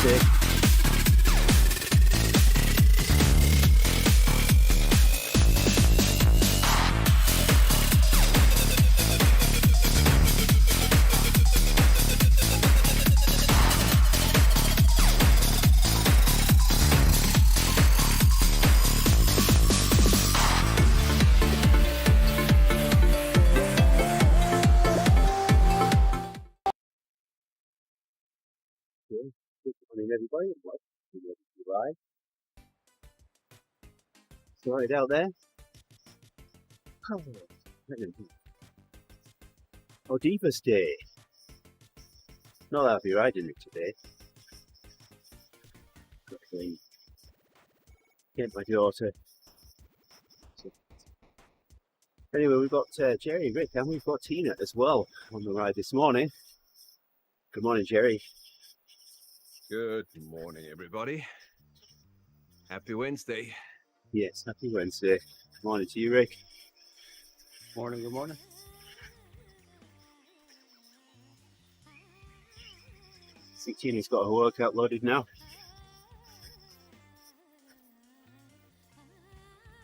Wednesday. Good morning, everybody. Welcome to TeamODZ. Sorry out there. Oh, Divas Day. Not that I'll be riding it today. Got to get my daughter. Anyway, we've got Gerrie and Rick, and we've got Tina as well on the ride this morning. Good morning, Gerrie. Good morning, everybody. Happy Wednesday. Yes, happy Wednesday. Good morning to you, Rick. Morning, good morning. I think Tina's got her workout loaded now.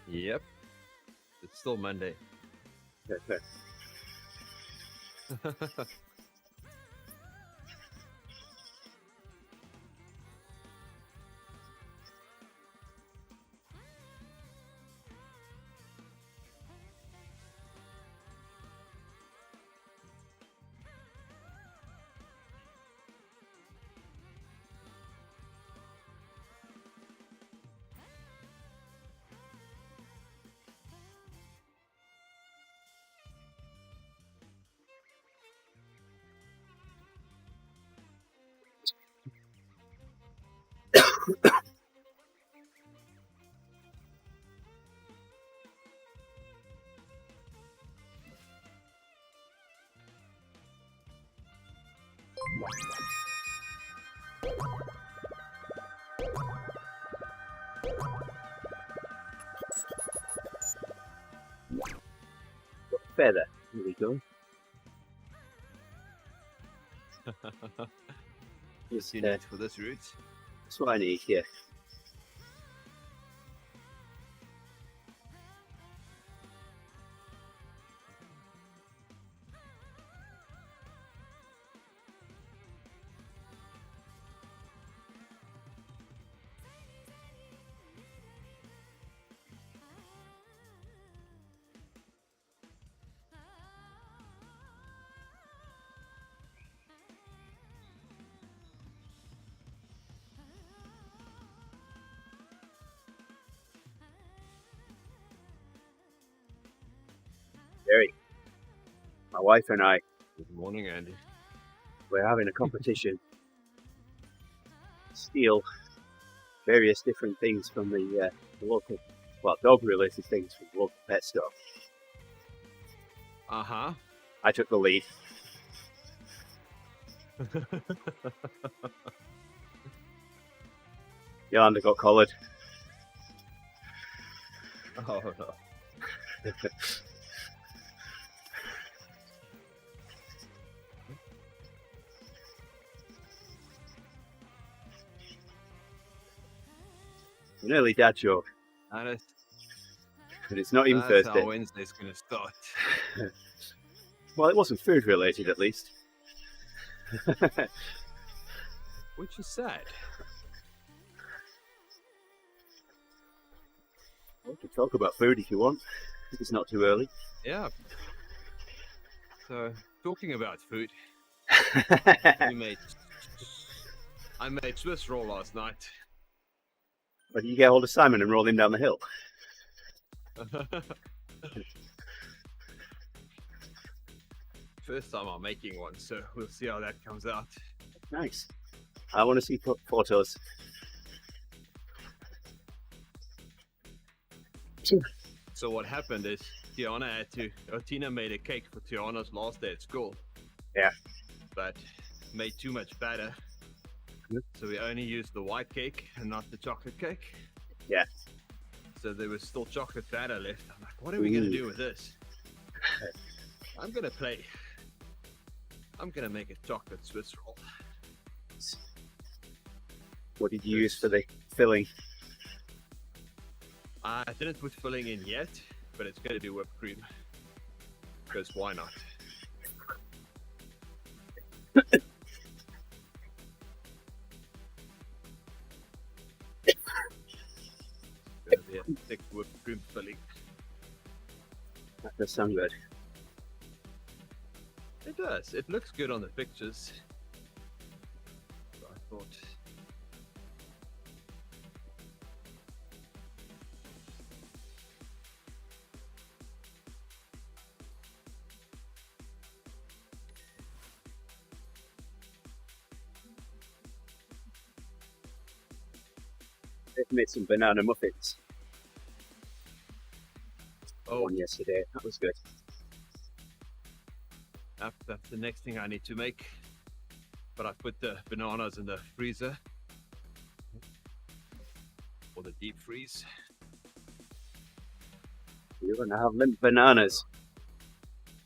Yep. It's still Monday. Perfect. Feather. Here we go. Just you need for this route. That's what I need here. Gerrie, my wife and I, Good morning, Andy. we're having a competition. Steal various different things from the local, well, dog-related things from the local pet store. Uh-huh. I took the lead. Yolanda got collared. Oh, no. An early dad joke, And but it's not even that's Thursday. how Wednesday's going to start. Well, it wasn't food related, at least. Which is sad. We can talk about food if you want. It's not too early. Yeah. So, talking about food, I made Swiss roll last night. But you get hold of Simon and roll him down the hill. First time I'm making one, so we'll see how that comes out. Nice. I want to see photos. So what happened is Tina made a cake for Tiana's last day at school. Yeah. But made too much batter. Yep. So we only used the white cake and not the chocolate cake. Yeah. So there was still chocolate batter left. I'm like, what are we going to do with this? I'm going to play. I'm going to make a chocolate Swiss roll. What did you use for the filling? I didn't put filling in yet, but it's going to be whipped cream. Because why not? It's going to be a thick whipped cream filling. That does sound good. It does. It looks good on the pictures. So I thought. They've made some banana muffins. Oh, One yesterday. That was good. that's the next thing I need to make. But I put the bananas in the freezer. Or the deep freeze. You're going to have limp bananas.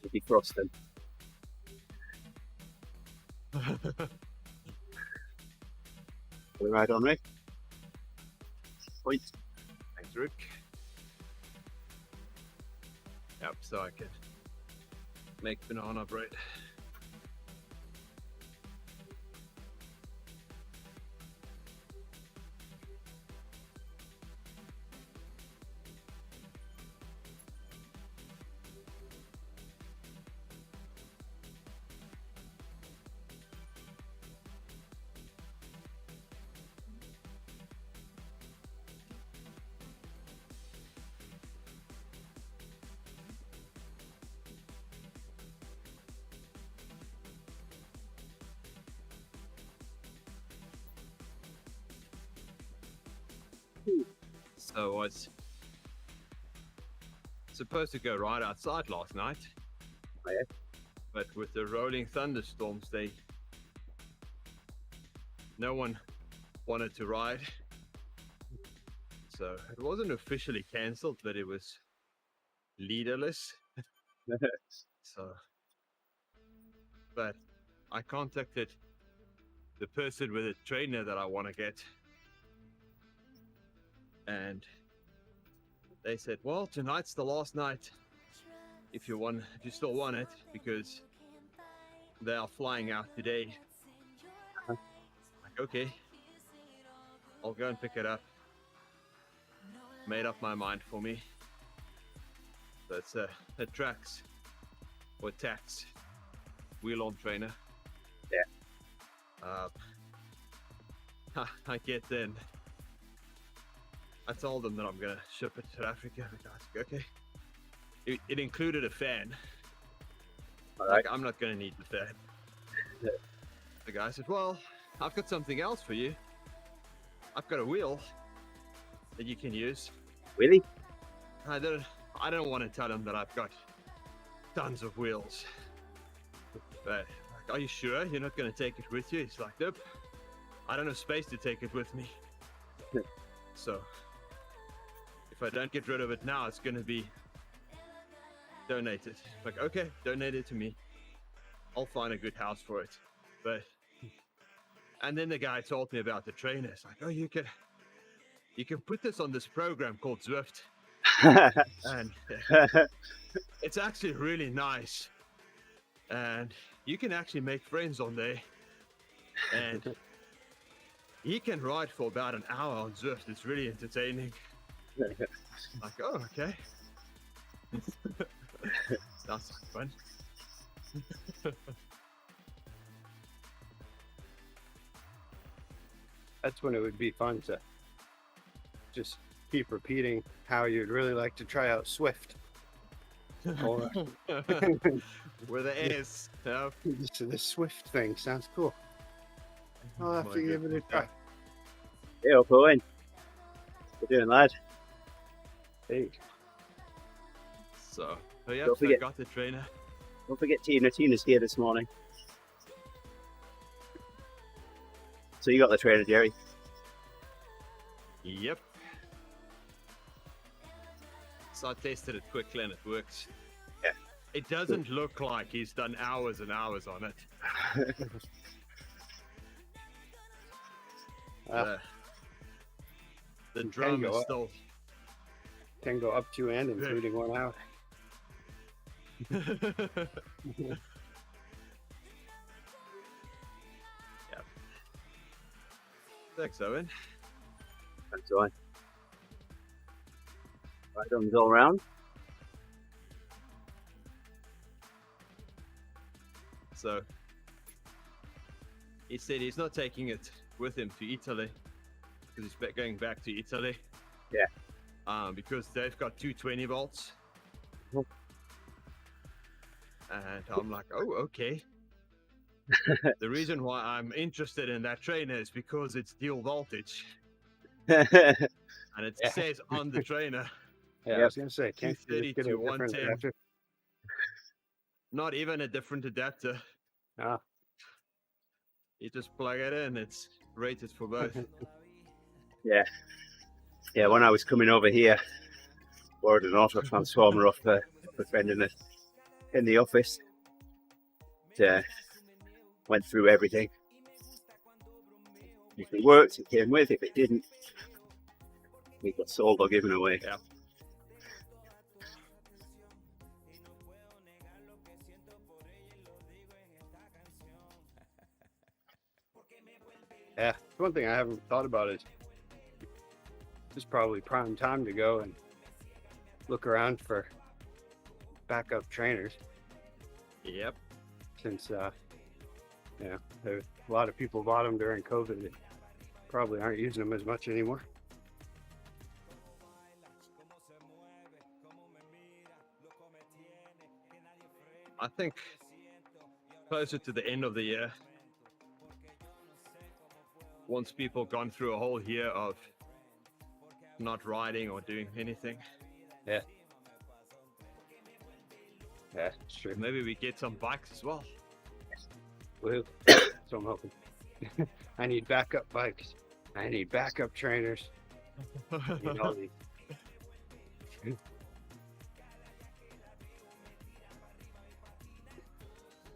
You defrost them. We right on, Rick? Point. Thanks, Rick. Yep, so I can make banana bread. So I was supposed to go right outside last night. Oh, yeah? But with the rolling thunderstorms, no one wanted to ride. So it wasn't officially cancelled, but it was leaderless. But I contacted the person with a trainer that I want to get. And they said, well, tonight's the last night if you still want it, because they are flying out today. Like, okay, I'll go and pick it up. Made up my mind for me. So it's a Trax or Tax wheel-on trainer. Yeah. I get then. I told them that I'm gonna ship it to Africa. The guys like, okay. It included a fan. All right. Like, I'm not gonna need the fan. The guy said, well, I've got something else for you. I've got a wheel that you can use. Really? I don't want to tell him that I've got tons of wheels. But like, are you sure you're not gonna take it with you? He's like, nope. I don't have space to take it with me. So if I don't get rid of it now, it's going to be donated. Like, okay, donate it to me. I'll find a good house for it. And then the guy told me about the trainers. Like, oh, you can put this on this program called Zwift. And it's actually really nice. And you can actually make friends on there. And he can ride for about an hour on Zwift. It's really entertaining. Like, oh, okay. Sounds like fun. That's when it would be fun to just keep repeating how you'd really like to try out Swift. Or, Where the is. Yeah. the Swift thing sounds cool. I'll have My to give it a goodness. try. Hey, up, Owen. What you doing, lad? Hey, So yeah, Don't so I forget- got the trainer. Don't forget Tina. Tina's here this morning. So you got the trainer, Gerrie? Yep. So I tested it quickly and it works. Yeah. It doesn't look like he's done hours and hours on it. The can drum go is up. still. Can go up to and including 1 hour. Yep. Thanks, Owen. Thanks, Owen. Right guns all round. So he said he's not taking it with him to Italy because he's going back to Italy. Yeah. Because they've got 220 volts. Oh. And I'm like, oh, okay. The reason why I'm interested in that trainer is because it's dual voltage. And it Yeah. says on the trainer, Yeah, I Yep. was gonna say, can't you just get a 230 to different 110. adapter? not even a different adapter. Ah, You just plug it in, it's rated for both. Yeah. Yeah, when I was coming over here, borrowed an auto transformer off a friend in the office. Went through everything. If it worked, it came with. If it didn't, it got sold or given away. Yeah. yeah. One thing I haven't thought about is this is probably prime time to go and look around for backup trainers, Yep. since there's a lot of people bought them during COVID and probably aren't using them as much anymore. I think closer to the end of the year, once people gone through a whole year of not riding or doing anything, Yeah, it's true. maybe we get some bikes as well. Well, so I'm hoping. I need backup bikes. I need backup trainers. I need all these.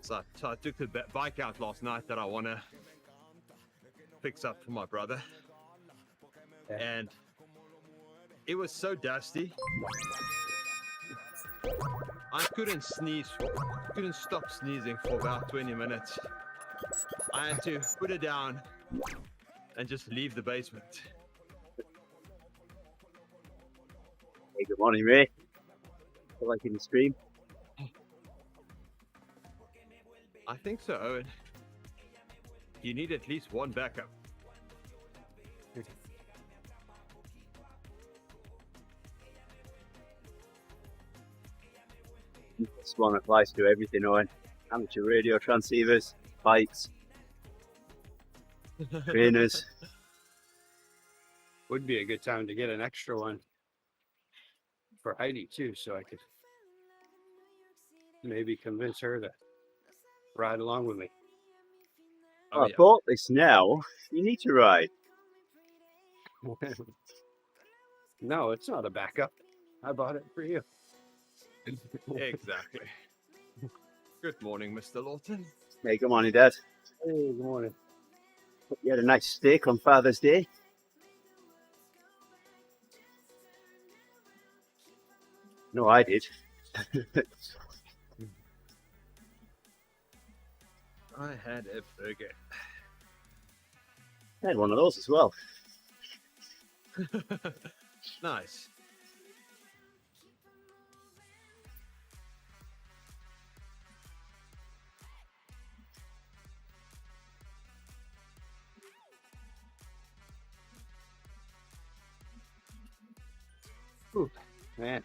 So I took the bike out last night that I want to fix up for my brother. Yeah. And it was so dusty. I couldn't sneeze, couldn't stop sneezing for about 20 minutes. I had to put it down and just leave the basement. Hey, good morning, Ray. Feel like in the stream? I think so, Owen. You need at least one backup. This one applies to everything, Owen. Amateur radio transceivers, bikes, trainers. Would be a good time to get an extra one for Heidi too, so I could maybe convince her to ride along with me. Oh, I bought this now. You need to ride. No, it's not a backup. I bought it for you. Exactly. Good morning, Mr. Lawton. Hey, good morning, Dad. Hey, good morning. You had a nice steak on Father's Day. No, I did. I had a burger. I had one of those as well. Nice. Ooh, man.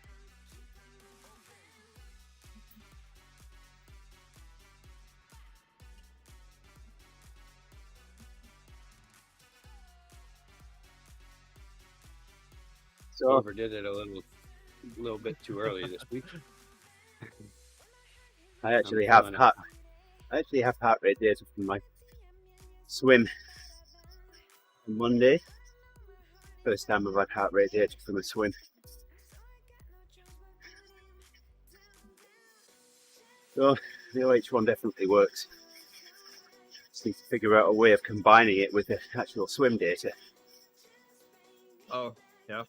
So Overdid it a little bit too early this week. I actually I'm have feeling heart rate data from my swim on Monday. First time I've had heart rate data from a swim. So the OH one definitely works. just need to figure out a way of combining it with the actual swim data. Oh, yeah.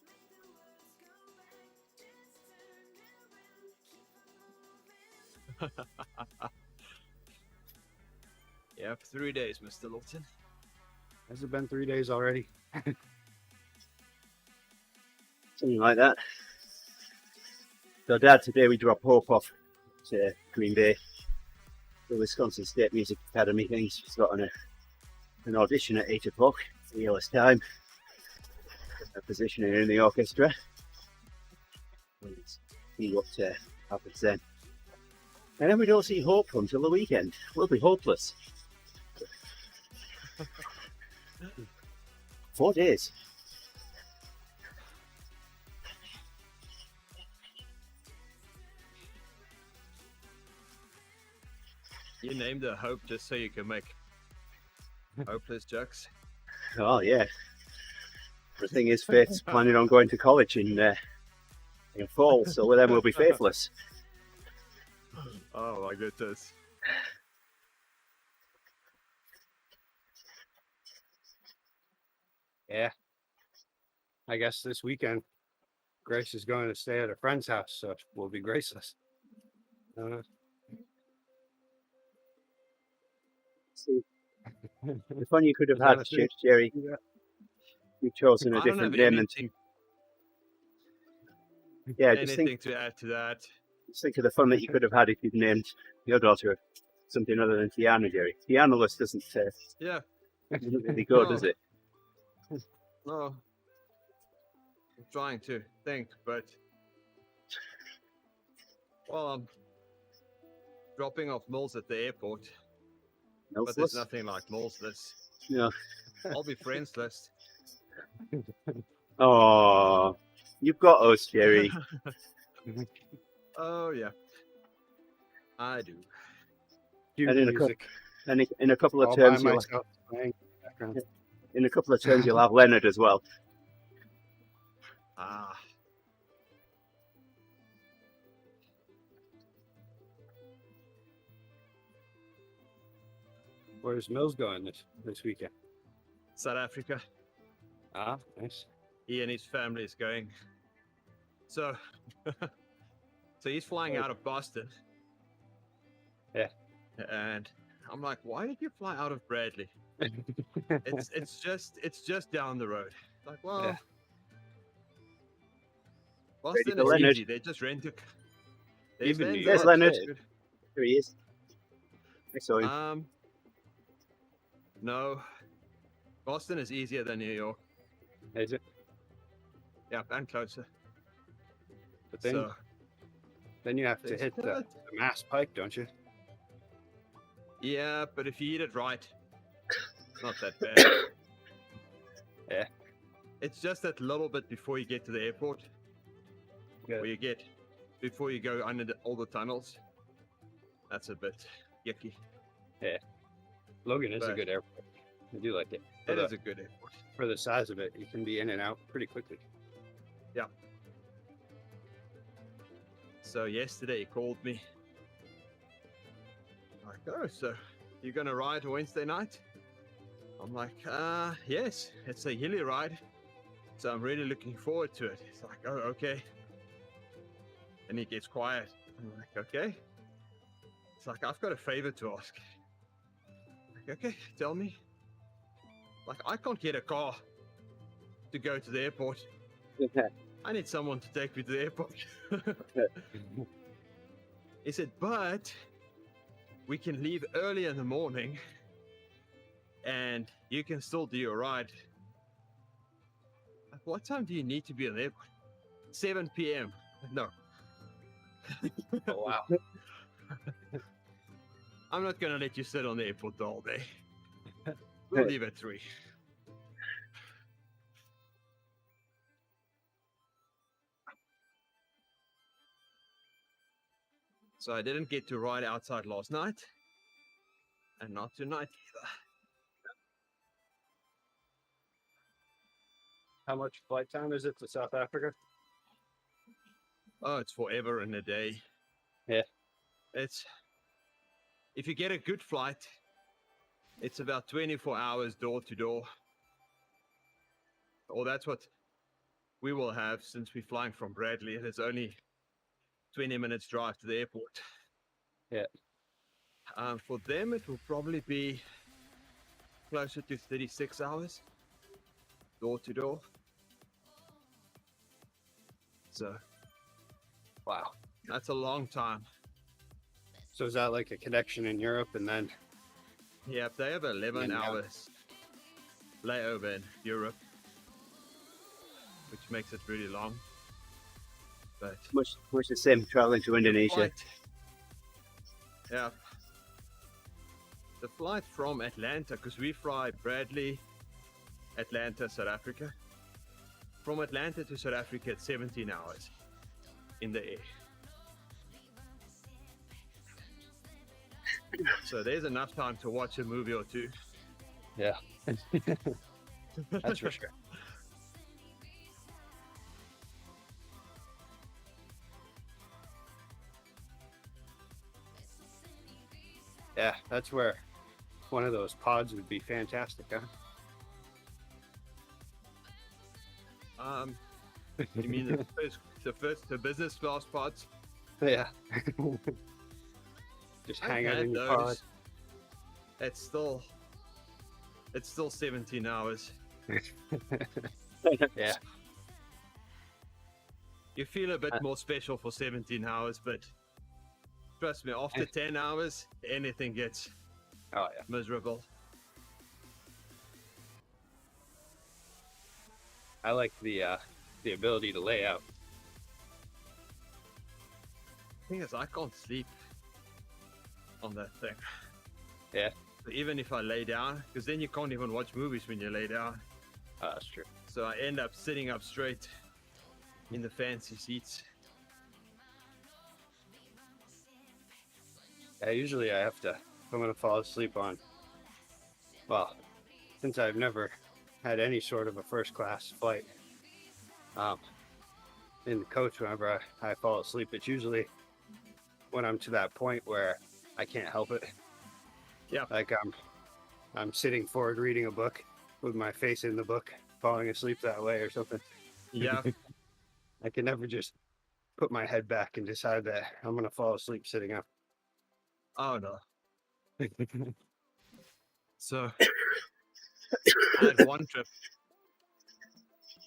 Yeah, for 3 days, Mr. Lawton. Has it been 3 days already? Something like that. So Dad, today we drop Hope off to Green Bay, the Wisconsin State Music Academy thing. She's got an audition at 8 o'clock, ELS time, a positioning in the orchestra. We'll see what happens then. And then we don't see Hope until the weekend. We'll be hopeless. 4 days. You named her Hope just so you can make hopeless jokes. Oh yeah. The thing is, Faith's planning on going to college in fall, so then we'll be faithless. Oh my goodness. Yeah. I guess this weekend, Grace is going to stay at a friend's house, so we'll be graceless. See, the fun you could have Is that had, a thing? Gerrie, Yeah. you've chosen a I don't different have name. And anything, yeah, anything to add to that. just think of the fun that you could have had if you'd named your daughter something other than Tiana, Gerrie. Tiana-less doesn't Yeah, really go, does it? no. I'm trying to think, but well, I'm dropping off Mills at the airport, but there's Nilsless? nothing like Millsless. No. I'll be friendsless. Oh, you've got us, Gerrie. Oh yeah, I do. Cue And in a music. And in a couple of All terms, by you'll myself. Playing background. in a couple of terms you'll have Leonard as well. Ah, Where's Mills going this weekend? South Africa. Ah, nice. He and his family is going. So, so he's flying out of Boston. Yeah. And I'm like, why did you fly out of Bradley? It's just down the road. Like, well, Yeah. Boston to is Leonard. easy. They just rent a. Even New There's York, Leonard. too. Here he is. I saw him. No, Boston is easier than New York. Is it? Yeah, and closer. But then, So, then you have to hit the Mass Pike, don't you? yeah, but if you eat it right, it's not that bad. Yeah. It's just that little bit before you get to the airport, Good. where you get before you go under all the tunnels. That's a bit yucky. Logan is a But- good airport. I do like it. It is a good airport. For the size of it, you can be in and out pretty quickly. So yesterday he called me. Like, oh, so you're gonna ride Wednesday night? I'm like, yes, it's a hilly ride. So I'm really looking forward to it. He's like, oh, okay. And he gets quiet. I'm like, okay. It's like, I've got a favor to ask. Like, okay, tell me. Like, I can't get a car to go to the airport. I need someone to take me to the airport. He said, but we can leave early in the morning and you can still do your ride. Like, what time do you need to be at the airport? 7 p.m. No. Oh, wow. I'm not going to let you sit on the airport all day. We'll leave at 3. So I didn't get to ride outside last night. And not tonight either. How much flight time is it to South Africa? Oh, it's forever and a day. Yeah. It's if you get a good flight, It's about 24 hours door to door. Or that's what we will have since we're flying from Bradley. It's only 20 minutes drive to the airport. Yeah. For them, it will probably be closer to 36 hours door to door. So, Wow. that's a long time. So is that like a connection in Europe and then? Yeah, they have 11 Yeah. hours layover in Europe, which makes it really long. But Much the same traveling to Indonesia. flight, yeah, the flight from Atlanta, because we fly Bradley, Atlanta, South Africa. From Atlanta to South Africa, it's 17 hours in the air. So there's enough time to watch a movie or two. Yeah. That's for sure. Yeah, that's where one of those pods would be fantastic, huh? You mean the business class pods? Yeah. Just I've hang out had in your those. pod. It's still 17 hours. Yeah. You feel a bit more special for 17 hours, but trust me, after 10 hours, anything gets Oh yeah. miserable. I like the ability to lay out. The thing is, I can't sleep on that thing. Yeah. So even if I lay down, because then you can't even watch movies when you lay down. Oh, that's true. So I end up sitting up straight in the fancy seats. Yeah, usually I have to, if I'm gonna fall asleep on, well, since I've never had any sort of a first class flight, in the coach, whenever I fall asleep, it's usually when I'm to that point where I can't help it. Yeah. Like I'm sitting forward reading a book with my face in the book, falling asleep that way or something. Yeah. I can never just put my head back and decide that I'm gonna fall asleep sitting up. Oh no. So I had one trip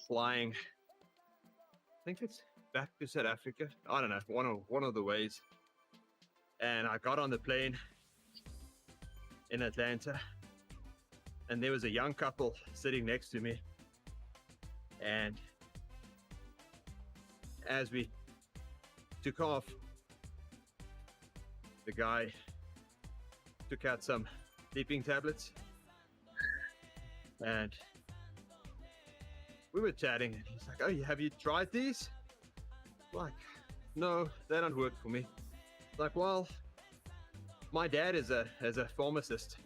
flying, I think it's back to South Africa. I don't know, one of the ways. And I got on the plane in Atlanta, and there was a young couple sitting next to me. And as we took off, the guy took out some sleeping tablets, and we were chatting, and he's like, "Oh, have you tried these?" Like, no, they don't work for me. Like, well, my dad is a pharmacist,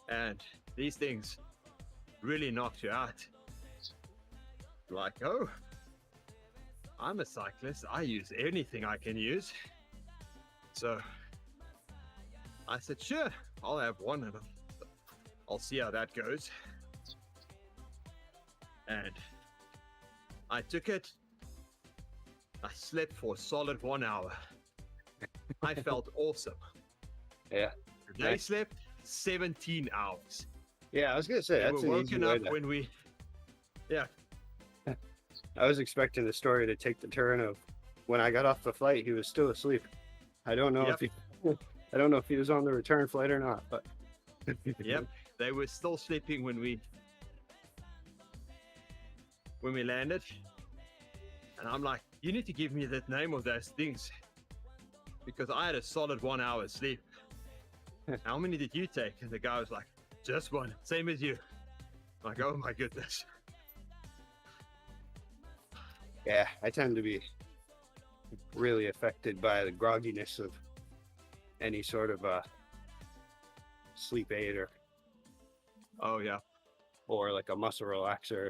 and these things really knock you out. Like, oh, I'm a cyclist. I use anything I can use. So I said, sure, I'll have one, and I'll see how that goes. And I took it. I slept for a solid 1 hour. I felt awesome. Yeah. They Nice. slept 17 hours. Yeah, I was gonna say They that's were an easy woken way up to, when we, yeah, I was expecting the story to take the turn of when I got off the flight, he was still asleep. I don't know if he I don't know if he was on the return flight or not, but yep, they were still sleeping when we landed. And I'm like, you need to give me the name of those things, because I had a solid 1 hour sleep. How many did you take? And the guy was like, just one, same as you. I'm like, oh my goodness. yeah, I tend to be really affected by the grogginess of any sort of sleep aid Oh yeah. or like a muscle relaxer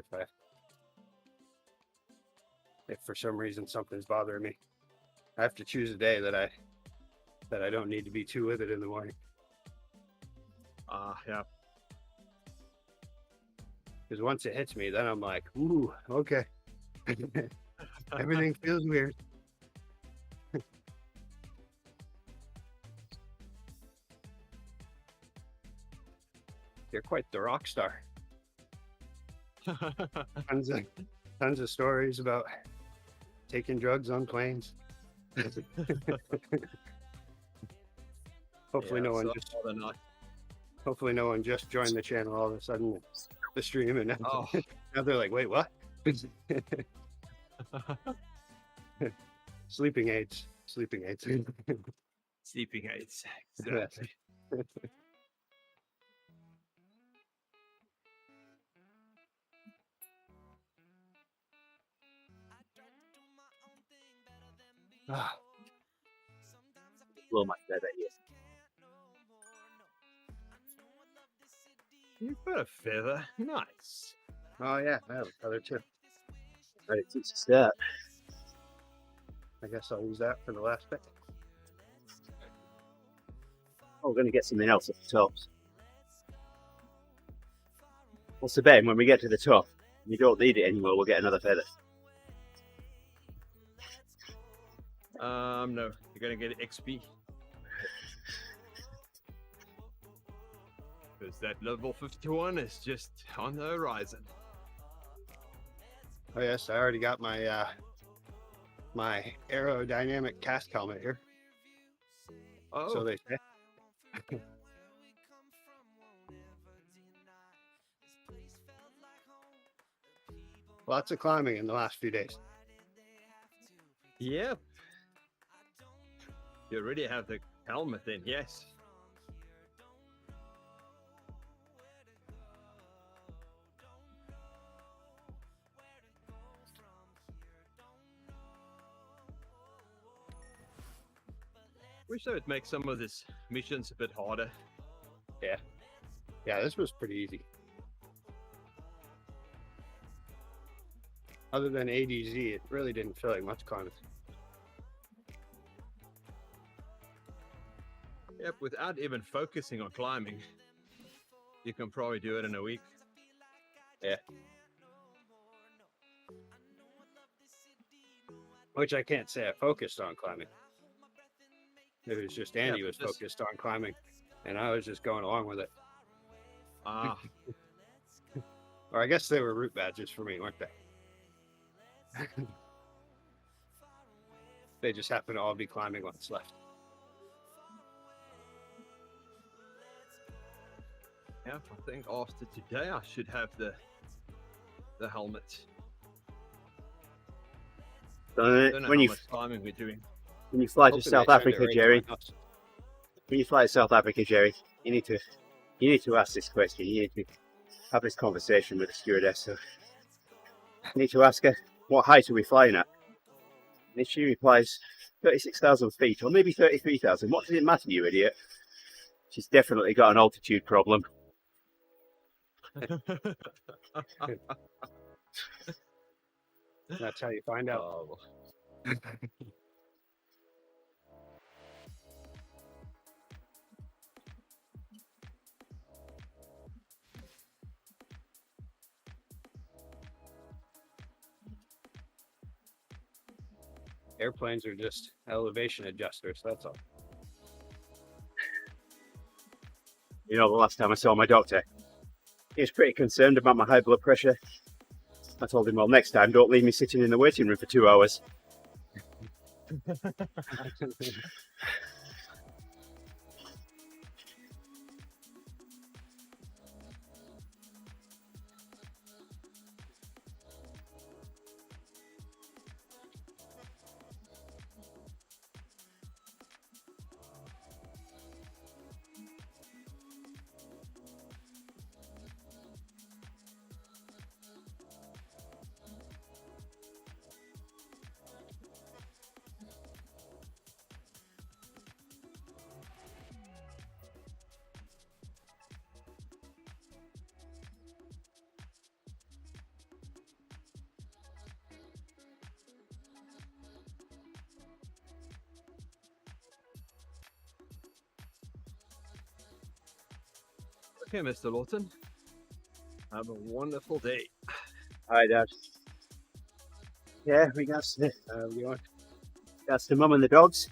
if for some reason something's bothering me. I have to choose a day that I don't need to be too with it in the morning. Yeah. Because once it hits me, then I'm like, ooh, okay. Everything feels weird. You're quite the rock star. Tons of stories about taking drugs on planes. Hopefully no one just hopefully no one just joined the channel all of a sudden, the stream, and now, now they're like, wait, what? Sleeping aids. Sleeping aids. Exactly. Blow my feather here. You've got a feather. Nice. Oh yeah, I have a feather too. Ready to start. I guess I'll use that for the last bit. Oh, we're going to get something else at the top. What's the bet? When we get to the top, you don't need it anymore, we'll get another feather. No, you're gonna get XP. Because that level 51 is just on the horizon. Oh yes, I already got my my aerodynamic cast helmet here. Oh, So they say. Lots of climbing in the last few days. yep. You already have the helmet then, yes. Wish they would make some of these missions a bit harder. Yeah, this was pretty easy. Other than ADZ, it really didn't feel like much climbing. Yep, without even focusing on climbing, you can probably do it in a week. Yeah. Which I can't say I focused on climbing. It was just Andy was focused on climbing, and I was just going along with it. Ah, Or I guess they were route badges for me, weren't they? They just happen to all be climbing what's left. yeah, I think after today I should have the helmet. Don't know When how you much climbing we're doing. when you fly to Hoping South they send it Africa, right to Gerrie, my house. when you fly to South Africa, Gerrie, you need to ask this question. You need to have this conversation with the stewardess. So you need to ask her, what height are we flying at? And if she replies 36,000 feet or maybe 33,000, what does it matter, you idiot? She's definitely got an altitude problem. That's how you find out. Oh, Airplanes are just elevation adjusters, that's all. You know, the last time I saw my doctor, he was pretty concerned about my high blood pressure. I told him, well, next time, don't leave me sitting in the waiting room for 2 hours. Okay, Mr. Lawton. Have a wonderful day. Hi, Dad. Yeah, we got the mum and the dogs.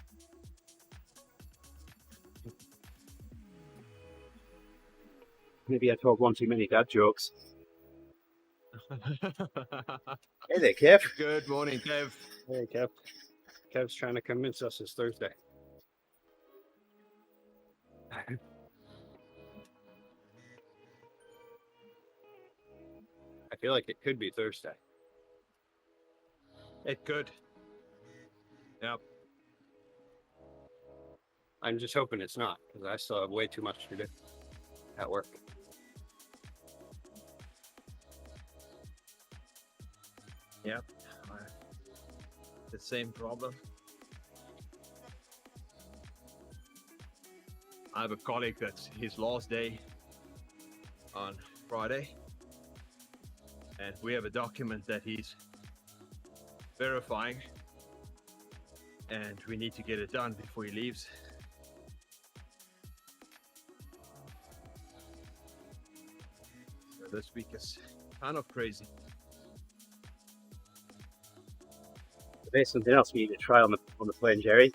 Maybe I told one too many dad jokes. Hey there, Kev. Good morning, Kev. Hey, Kev. Kev's trying to convince us it's Thursday. I feel like it could be Thursday. It could. Yep. I'm just hoping it's not, because I still have way too much to do at work. Yep. The same problem. I have a colleague that's his last day on Friday, and we have a document that he's verifying, and we need to get it done before he leaves. So this week is kind of crazy. There's something else we need to try on the plane, Gerrie.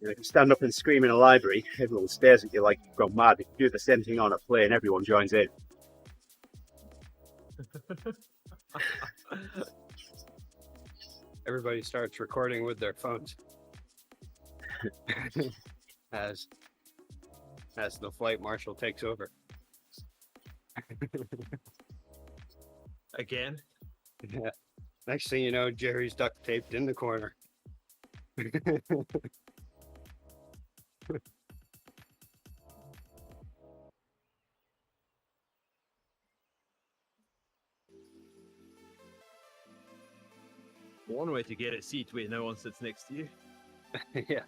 You know, if you stand up and scream in a library, everyone stares at you like you've gone mad. If you do the same thing on a plane, everyone joins in. Everybody starts recording with their phones as the flight marshal takes over. Again? Yeah. Next thing you know, Jerry's duct taped in the corner. One way to get a seat where no one sits next to you. Yeah.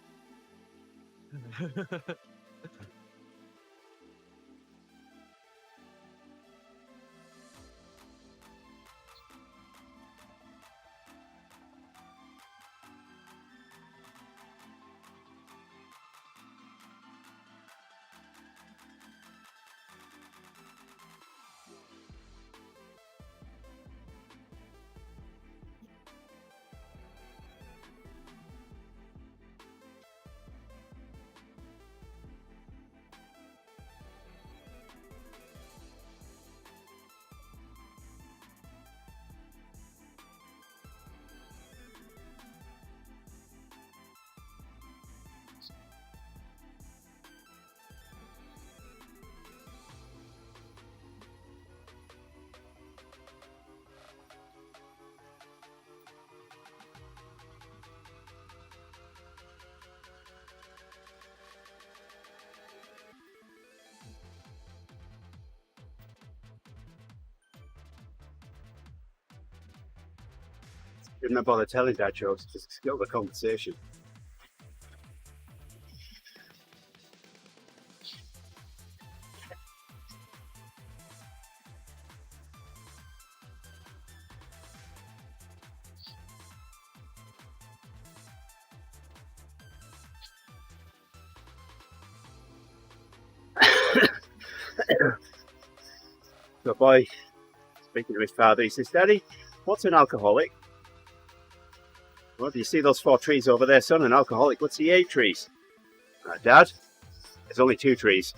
Didn't bother telling dad jokes, just skill the conversation. The boy, speaking to his father, he says, "Daddy, what's an alcoholic?" "Well, do you see those 4 trees over there, son? An alcoholic would see 8 trees. Dad, there's only 2 trees.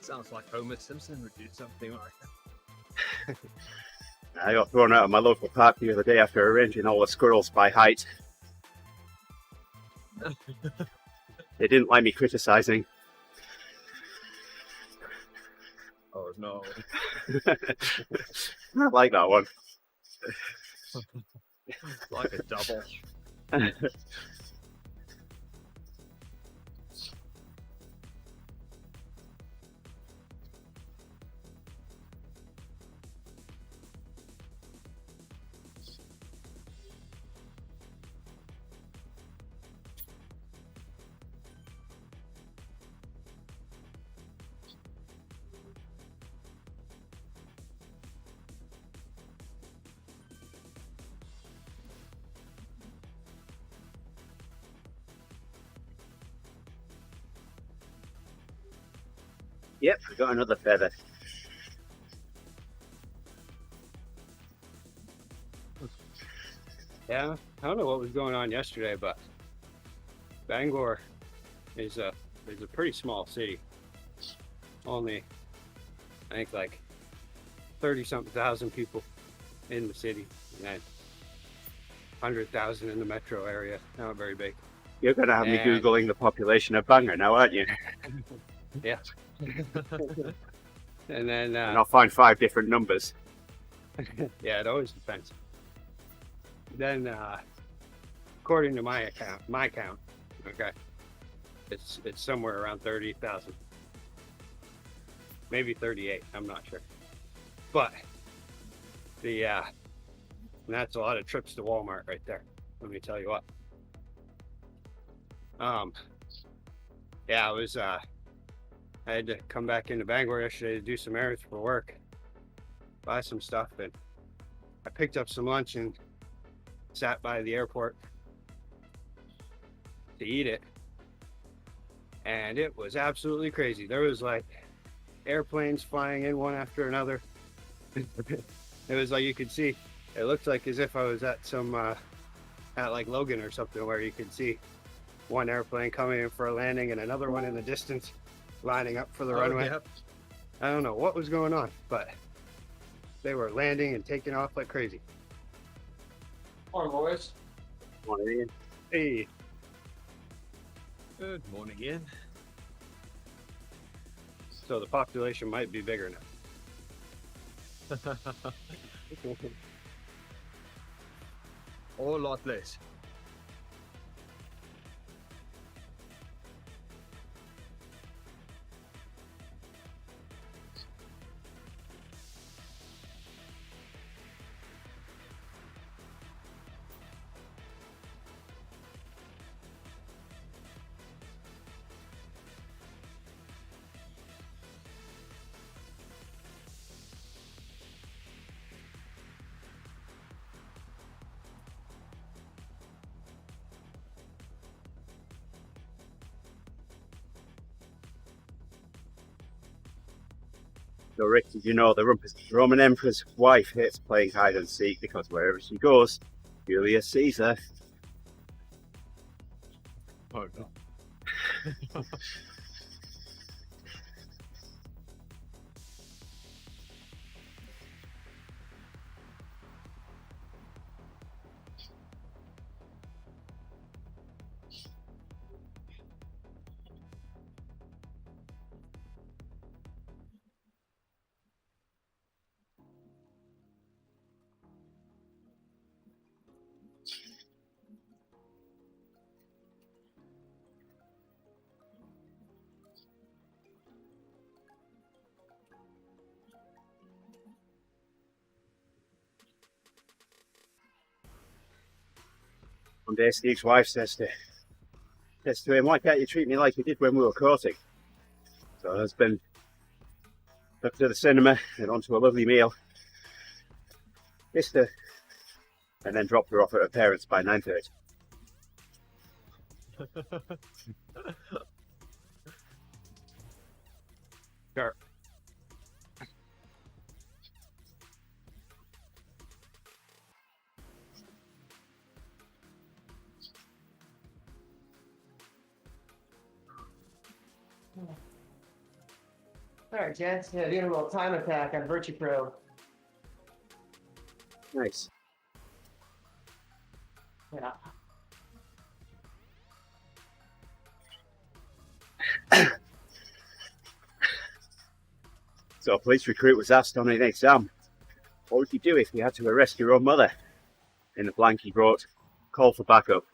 Sounds like Homer Simpson would do something like that. I got thrown out of my local park the other day after arranging all the squirrels by height. They didn't like me criticising. Oh no. I like that one. Like a double. Yep, we got another feather. Yeah, I don't know what was going on yesterday, but Bangor is a pretty small city. Only, I think, like 30-something thousand people in the city, and then 100,000 in the metro area. Not very big. You're going to have me And- Googling the population of Bangor now, aren't you? Yeah. And then, And I'll find 5 different numbers. yeah, it always depends. Then, according to my count, okay, it's somewhere around 30,000, maybe 38. I'm not sure, but and that's a lot of trips to Walmart right there. Let me tell you what. Yeah, I had to come back into Bangor yesterday to do some errands for work, buy some stuff, and I picked up some lunch and sat by the airport to eat it, and it was absolutely crazy. There was like airplanes flying in one after another. It was like you could see, it looked like as if I was at some at like Logan or something, where you could see one airplane coming in for a landing and another one in the distance lining up for the runway. Yep. I don't know what was going on, but they were landing and taking off like crazy. Morning, boys. Morning, Ian. Hey, Good morning, Ian. so the population might be bigger now. Or a lot less. So, Rick, did you know the Roman Emperor's wife hates playing hide and seek because wherever she goes, Julius Caesar. Oh no. One day, Steve's wife says to him, "Why can't you treat me like you did when we were courting?" So, husband took to the cinema and onto a lovely meal, kissed her, and then dropped her off at her parents by 9:30. Sure. All right, gents. Yeah, doing a little time attack on Virtue Pro. Nice. Yeah. So a police recruit was asked on an exam, what would you do if you had to arrest your own mother? In the blank he wrote, call for backup.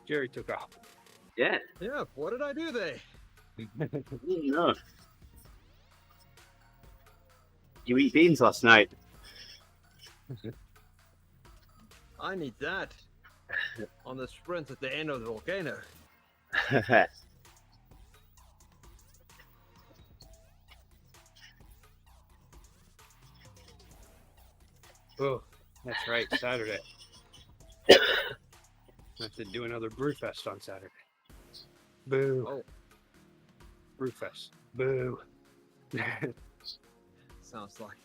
Gerrie took off. Yeah. Yeah, what did I do there? No. You eat beans last night. I need that on the sprint at the end of the volcano. Oh, that's right, Saturday. I have to do another Brewfest on Saturday. Boo. Oh, Brewfest. Boo. sounds like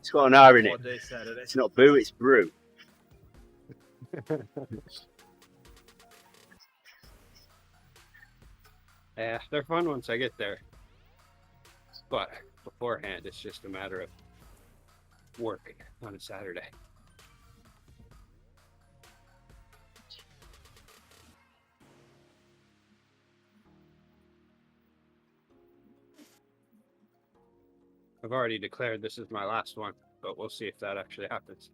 It's got an R in it. what day Saturday. It's not boo, it's brew. Yeah, they're fun once I get there. But beforehand, it's just a matter of work on a Saturday. I've already declared this is my last one, but we'll see if that actually happens.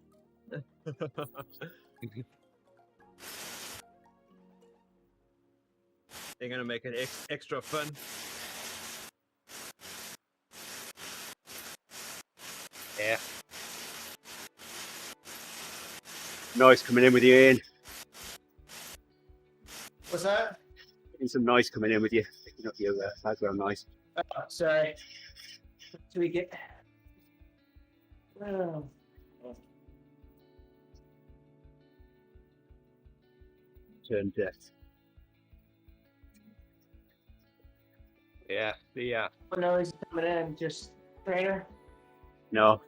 They're gonna make it extra fun. Yeah. Noise coming in with you, Ian. What's that? Getting some noise coming in with you. Picking up your background noise. Oh, sorry. Tweak it. Oh. Turn deaf. Yeah, What noise is coming in? Just trainer? No,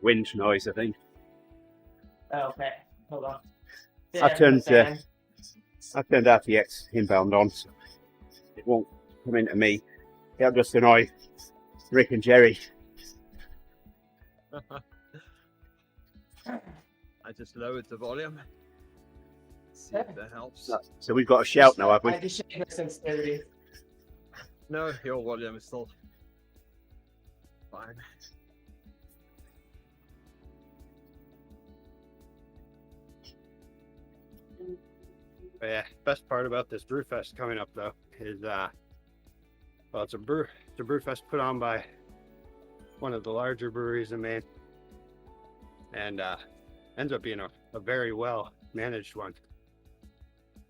wind noise, I think. Oh, okay. Hold on. I turned, the fan. I turned RTX inbound on, so it won't come into me. It'll just annoy Rick and Gerrie. I just lowered the volume. See if that helps. So we've got a shout now, have we? I just checked my sensitivity. No, your volume is still fine. but yeah. Best part about this Brewfest coming up though is well, it's a Brewfest put on by one of the larger breweries in Maine, and ends up being a very well managed one.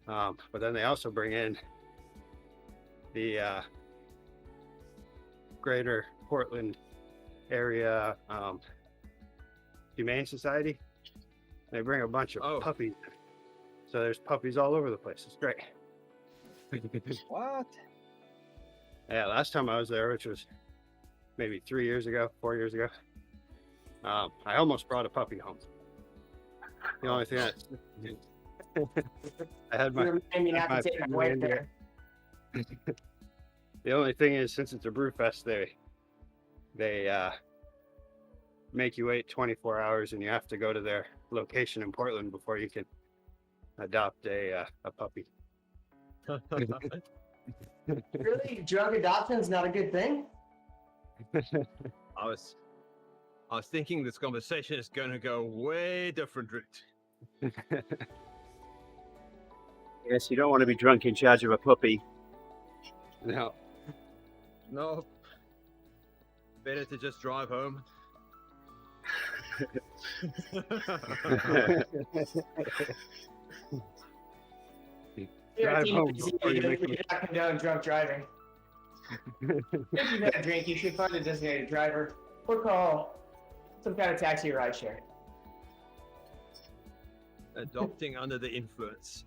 But then they also bring in the Greater Portland area Humane Society. They bring a bunch of puppies. So there's puppies all over the place. It's great. What? Yeah, last time I was there, which was maybe 4 years ago, I almost brought a puppy home. The only thing I had my, You remind me not to take my wife there. the only thing is, since it's a Brewfest, they make you wait 24 hours, and you have to go to their location in Portland before you can adopt a puppy. Really? Drug adoption's not a good thing? I was thinking this conversation is going to go way different route. Yes, you don't want to be drunk in charge of a puppy. No. No. Better to just drive home. Drive home before you You make do not condone drunk driving. If you've had a drink, you should find a designated driver or call some kind of taxi or rideshare. Adopting under the influence.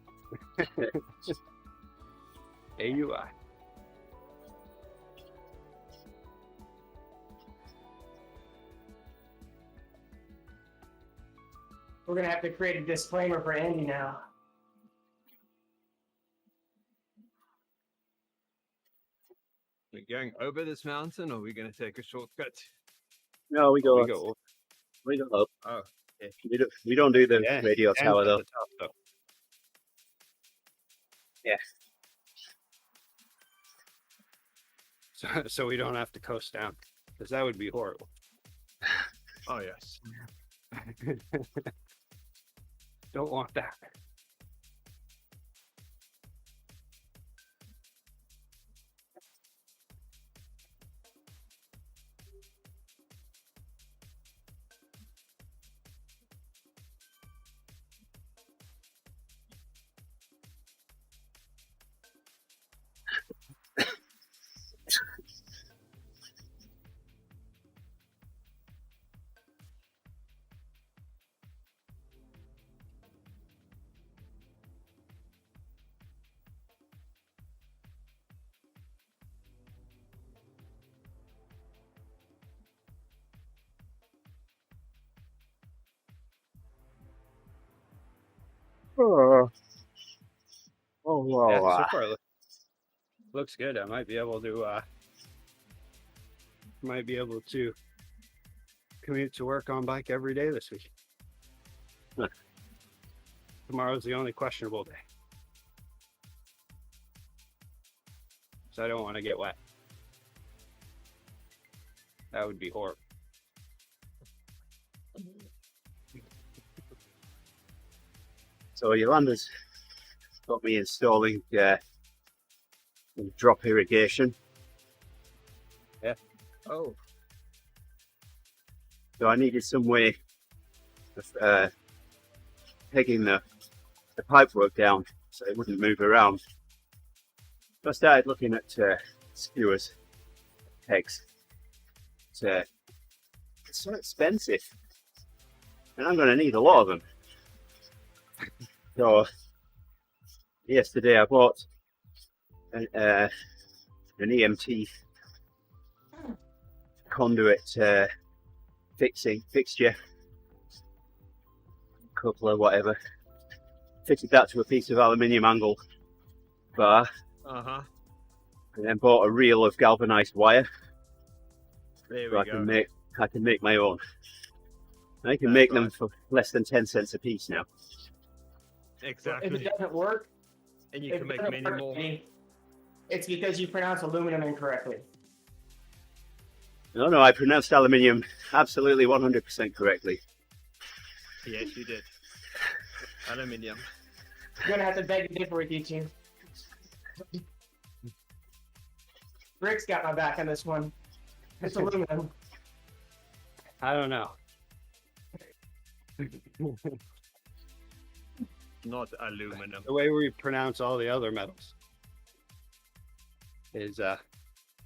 AUI. We're gonna have to create a disclaimer for Andy now. We're going over this mountain, or are we going to take a shortcut? No, we go. We go. We go up. Oh, We don't do the Yeah, radio and tower at though. the top, though. Yeah. So we don't have to coast down, because that would be horrible. oh yes. Don't want that. Oh, oh, Yeah, wow. so far looks good. I might be able to commute to work on bike every day this week. Huh. Tomorrow's the only questionable day, so I don't want to get wet. That would be horrible. So Yolanda's got me installing drop irrigation. Oh, So I needed some way of pegging the pipework down so it wouldn't move around. So I started looking at skewers, pegs. It's so expensive, and I'm going to need a lot of them. So yesterday I bought an EMT conduit fixture, coupler, whatever. Fitted that to a piece of aluminium angle bar, uh-huh. and then bought a reel of galvanized wire. There So we I go. can make my own. I can That's make them right. for less than 10 cents a piece now. If Exactly. it doesn't work, And you if can it make doesn't many work, more. it's because you pronounce aluminum incorrectly. No, I pronounced aluminium absolutely 100% correctly. Yes, you did. Aluminium. You're gonna have to beg to differ with you two. Rick's got my back on this one. It's aluminum. I don't know. Not aluminum. The way we pronounce all the other metals is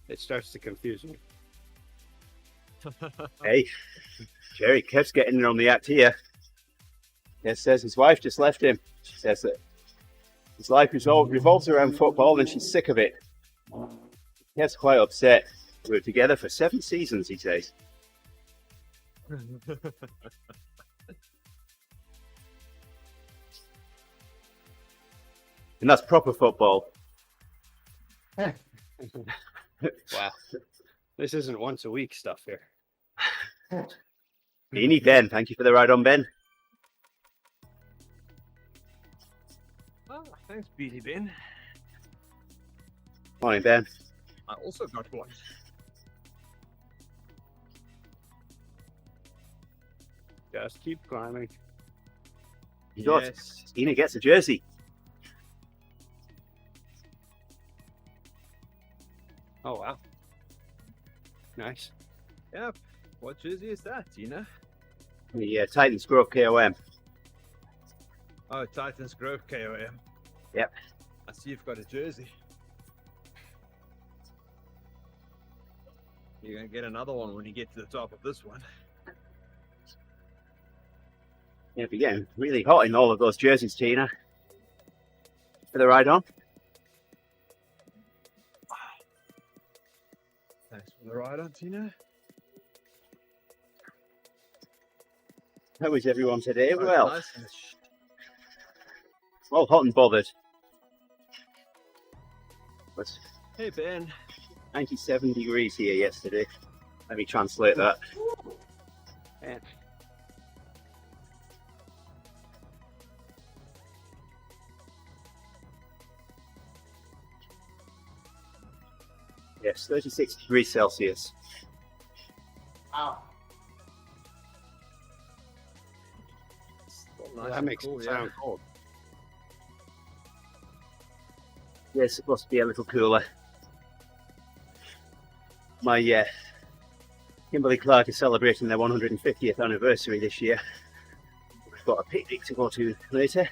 it starts to confuse me. Hey, Gerrie, Kev's getting in on the act here. Kev says his wife just left him. She says that his life revolves around football and she's sick of it. Kev's quite upset. We were together for 7 seasons, he says. And that's proper football. Wow. This isn't once a week stuff here. Beanie Ben, thank you for the ride on, Ben. Oh, thanks, Beanie Ben. Morning, Ben. I also got one. Just keep climbing. You got Yes. Tina gets a jersey. Oh wow. Nice. Yep. What jersey is that, Tina? The Titans Grove KOM. Oh, Titans Grove KOM. Yep. I see you've got a jersey. You're gonna get another one when you get to the top of this one. Yeah, we're getting really hot in all of those jerseys, Tina. For the ride on. Thanks for the ride on, Tina. How is everyone today? Oh, Well, nice and well, hot and bothered. But Hey, Ben. 97 degrees here yesterday. Let me translate that. And Yes, 36 degrees Celsius. Wow. Still nice that and makes cool, it yeah. sound cold. Yeah, it's supposed to be a little cooler. My Kimberly Clark is celebrating their 150th anniversary this year. We've got a picnic to go to later.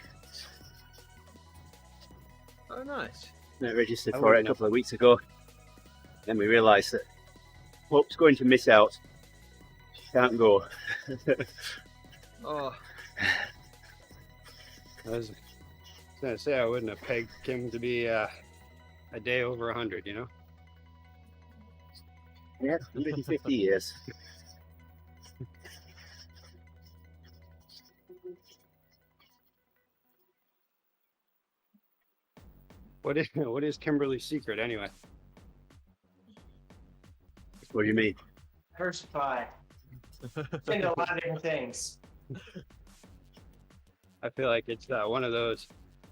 Oh, nice. I registered I for it a wouldn't have- couple of weeks ago. Then we realised that Hope's going to miss out. She can't go. Oh, I was gonna say I wouldn't have pegged Kim to be a day over 100, you know? Yeah, 150 years. what is Kimberly's secret anyway? What do you mean? Diversify. It's into a lot of different things. I feel like it's one of those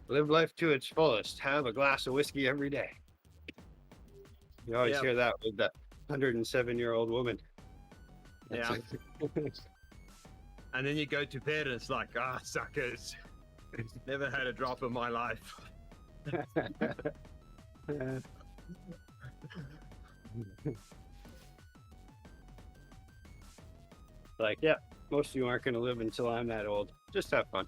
live life to its fullest. Have a glass of whiskey every day. You always Yep. hear that with that 107-year-old woman. Yeah. And then you go to bed and it's like, suckers. Never had a drop in my life. Like, yeah, most of you aren't going to live until I'm that old. Just have fun.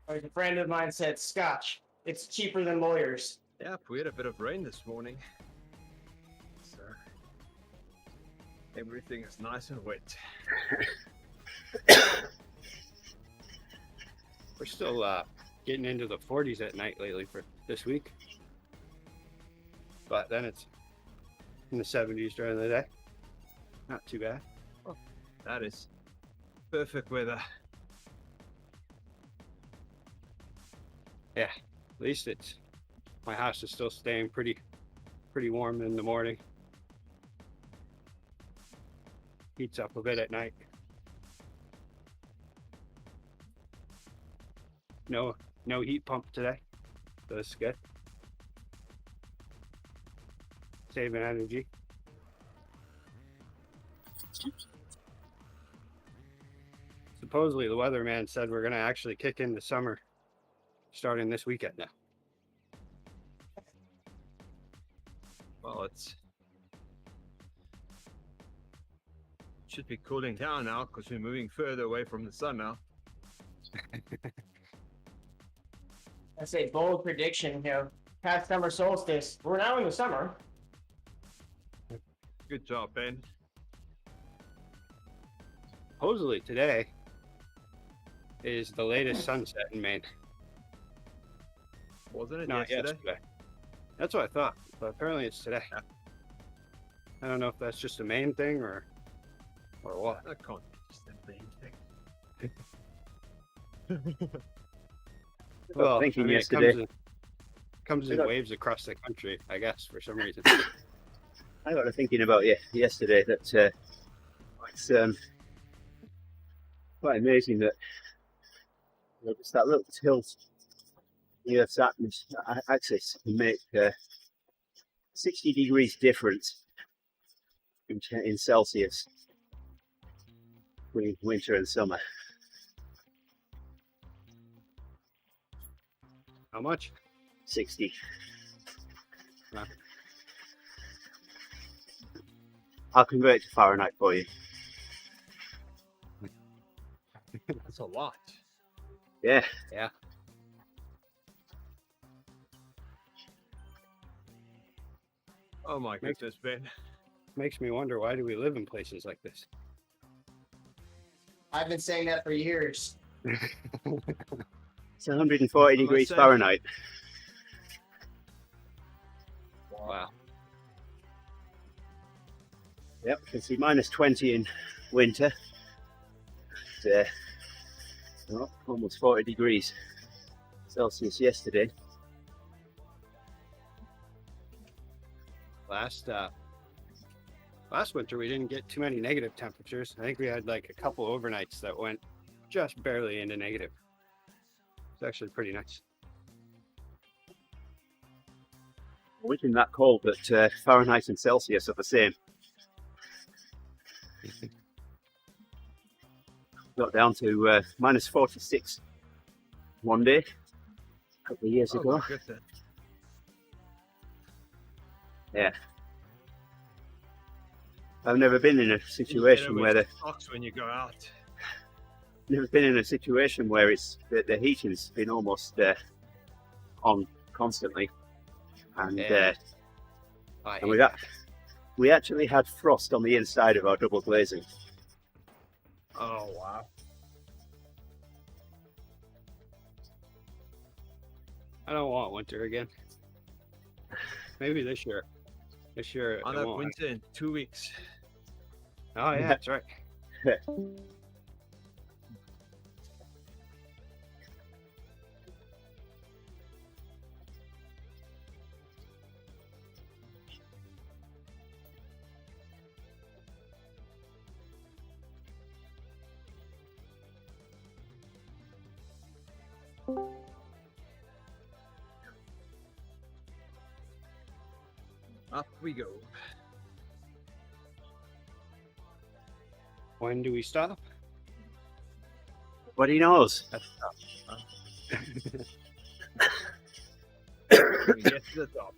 Like a friend of mine said, Scotch. It's cheaper than lawyers. Yep, we had a bit of rain this morning. So everything is nice and wet. We're still getting into the 40s at night lately for this week. But then it's in the 70s during the day. Not too bad. That is perfect weather. Yeah, at least my house is still staying pretty warm in the morning. Heats up a bit at night. No heat pump today. So that's good. Saving energy. Supposedly the weatherman said we're gonna actually kick into summer starting this weekend now. Well, it should be cooling down now because we're moving further away from the sun now. That's a bold prediction, past summer solstice. We're now in the summer. Good job, Ben. Supposedly today is the latest sunset in Maine. Wasn't it Not yesterday. That's what I thought, but apparently it's today. Yeah. I don't know if that's just a Maine thing or what. That can't be just a main thing. Well, thinking I mean, yesterday. it comes in waves across the country, I guess, for some reason. I got to thinking about yesterday that it's quite amazing that just that little tilt the Earth's axis can make 60 degrees difference in Celsius between winter and summer. How much? 60. Wow. I'll convert it to Fahrenheit for you. That's a lot. Yeah. Yeah. Oh my goodness, Ben. Makes me wonder, why do we live in places like this? I've been saying that for years. It's 140 degrees say? Fahrenheit. Wow. Yep, you can see minus 20 in winter. Almost 40 degrees Celsius yesterday. Last winter we didn't get too many negative temperatures. I think we had like a couple overnights that went just barely into negative. It's actually pretty nice. It isn't that cold, but Fahrenheit and Celsius are the same. Got down to minus 46 one day, a couple of years Oh ago. my goodness. Yeah. I've never been in a situation where socks when you go out. never been in a situation where it's the heating's been almost on constantly, and Yeah. and we actually had frost on the inside of our double glazing. Oh wow. I don't want winter again. Maybe this year. This year, I'll it have won't. winter in 2 weeks. Oh yeah, that's right. Up we go. When do we stop? What he knows. When we get to the top.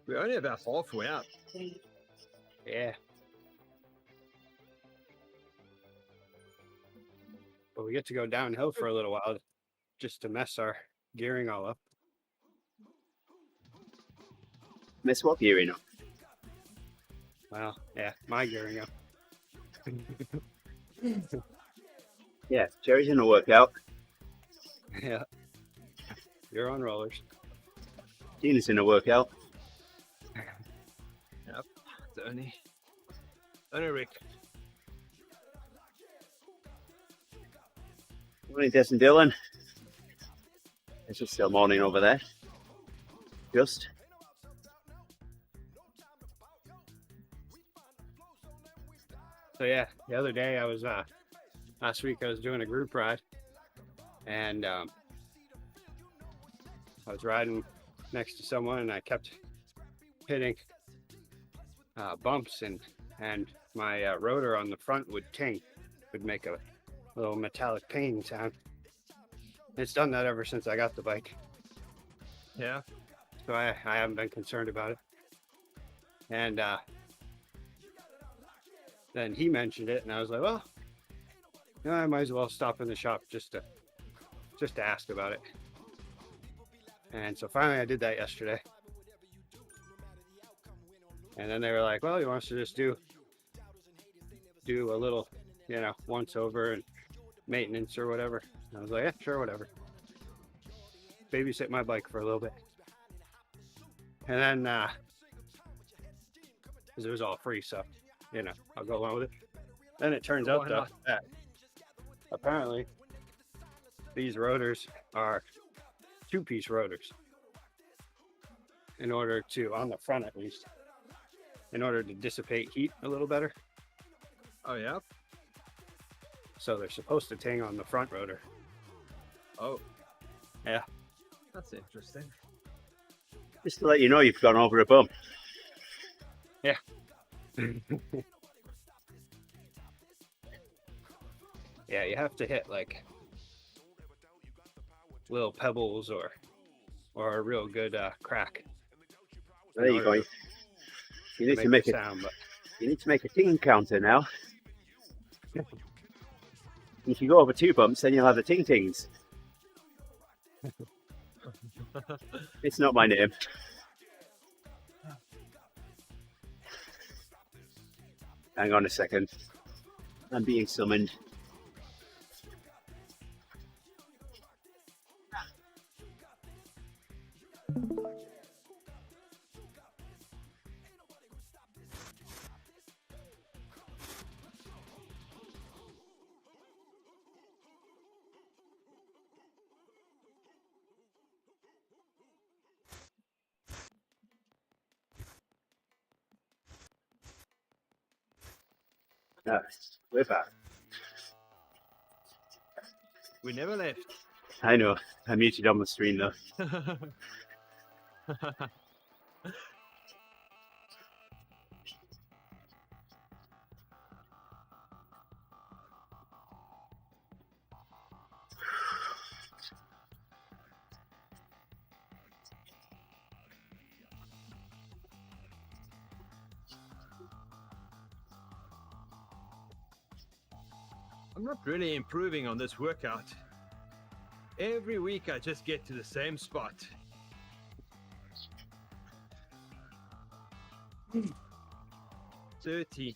We're only about halfway up. Yeah. But we get to go downhill for a little while just to mess our gearing all up. Miss what gearing up? Well, yeah, my gearing up. Yeah, Gerrie's in a workout. Yeah. You're on rollers. Dina's in a workout. It's only Rick. Morning, Des and Dylan. It's just still morning over there. Just. So yeah, the other day I was last week I was doing a group ride, and I was riding next to someone, and I kept hitting bumps, and my rotor on the front would ting, would make a little metallic ping sound. It's done that ever since I got the bike, Yeah. so I haven't been concerned about it. And then he mentioned it, and I was like, well, you know, I might as well stop in the shop just to ask about it. And so finally I did that yesterday. And then they were like, well, you want us to just do a little, you know, once over and maintenance or whatever. And I was like, yeah, sure, whatever. Babysit my bike for a little bit. And then, because it was all free, so, you know, I'll go along with it. Then it turns out Why though not? that apparently these rotors are two-piece rotors. In order to, on the front at least, in order to dissipate heat a little better. Oh yeah. So they're supposed to ting on the front rotor. Oh. Yeah. That's interesting. Just to let you know, you've gone over a bump. Yeah, you have to hit like little pebbles or a real good crack. There you go. You need to make make a it. sound, but You need to make a ting counter now. If you go over 2 bumps, then you'll have the ting tings. It's not my name. Hang on a second. I'm being summoned. No, we're back. We never left. I know. I muted on the screen though. I'm not really improving on this workout. Every week I just get to the same spot. 13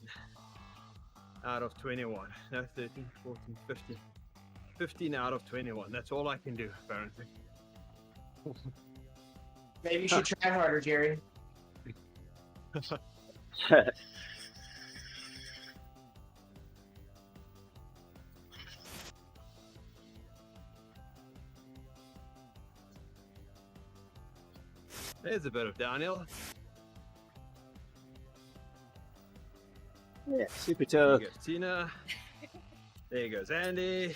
out of 21. No, 13, 14, 15. 15 out of 21. That's all I can do, apparently. Maybe you should try harder, Gerrie. There's a bit of downhill. Yeah, super There tough. goes Tina. There goes Andy.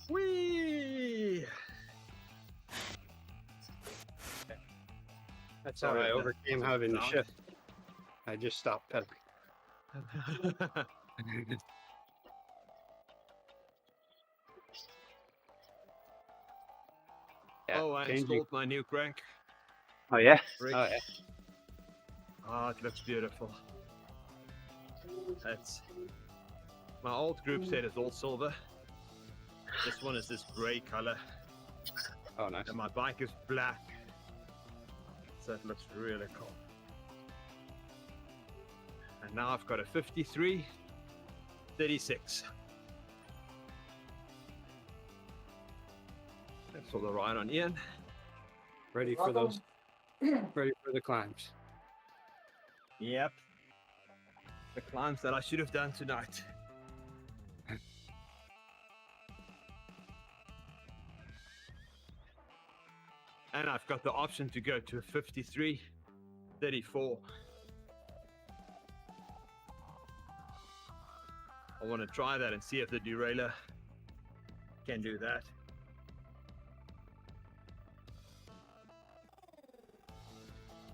Whee! That's how Sorry, I that overcame wasn't having to loud. shift. I just stopped pedaling. Yeah, Oh, I changing. installed my new crank. Oh yeah. Rick. Oh, yeah. Oh, it looks beautiful. That's my old group set is all silver. This one is this grey color, Oh, nice. and my bike is black. So it looks really cool. And now I've got a 53, 36. That's for the ride on Ian. Ready for those. Ready for the climbs. Yep. The climbs that I should have done tonight. And I've got the option to go to a 53, 34. I want to try that and see if the derailleur can do that.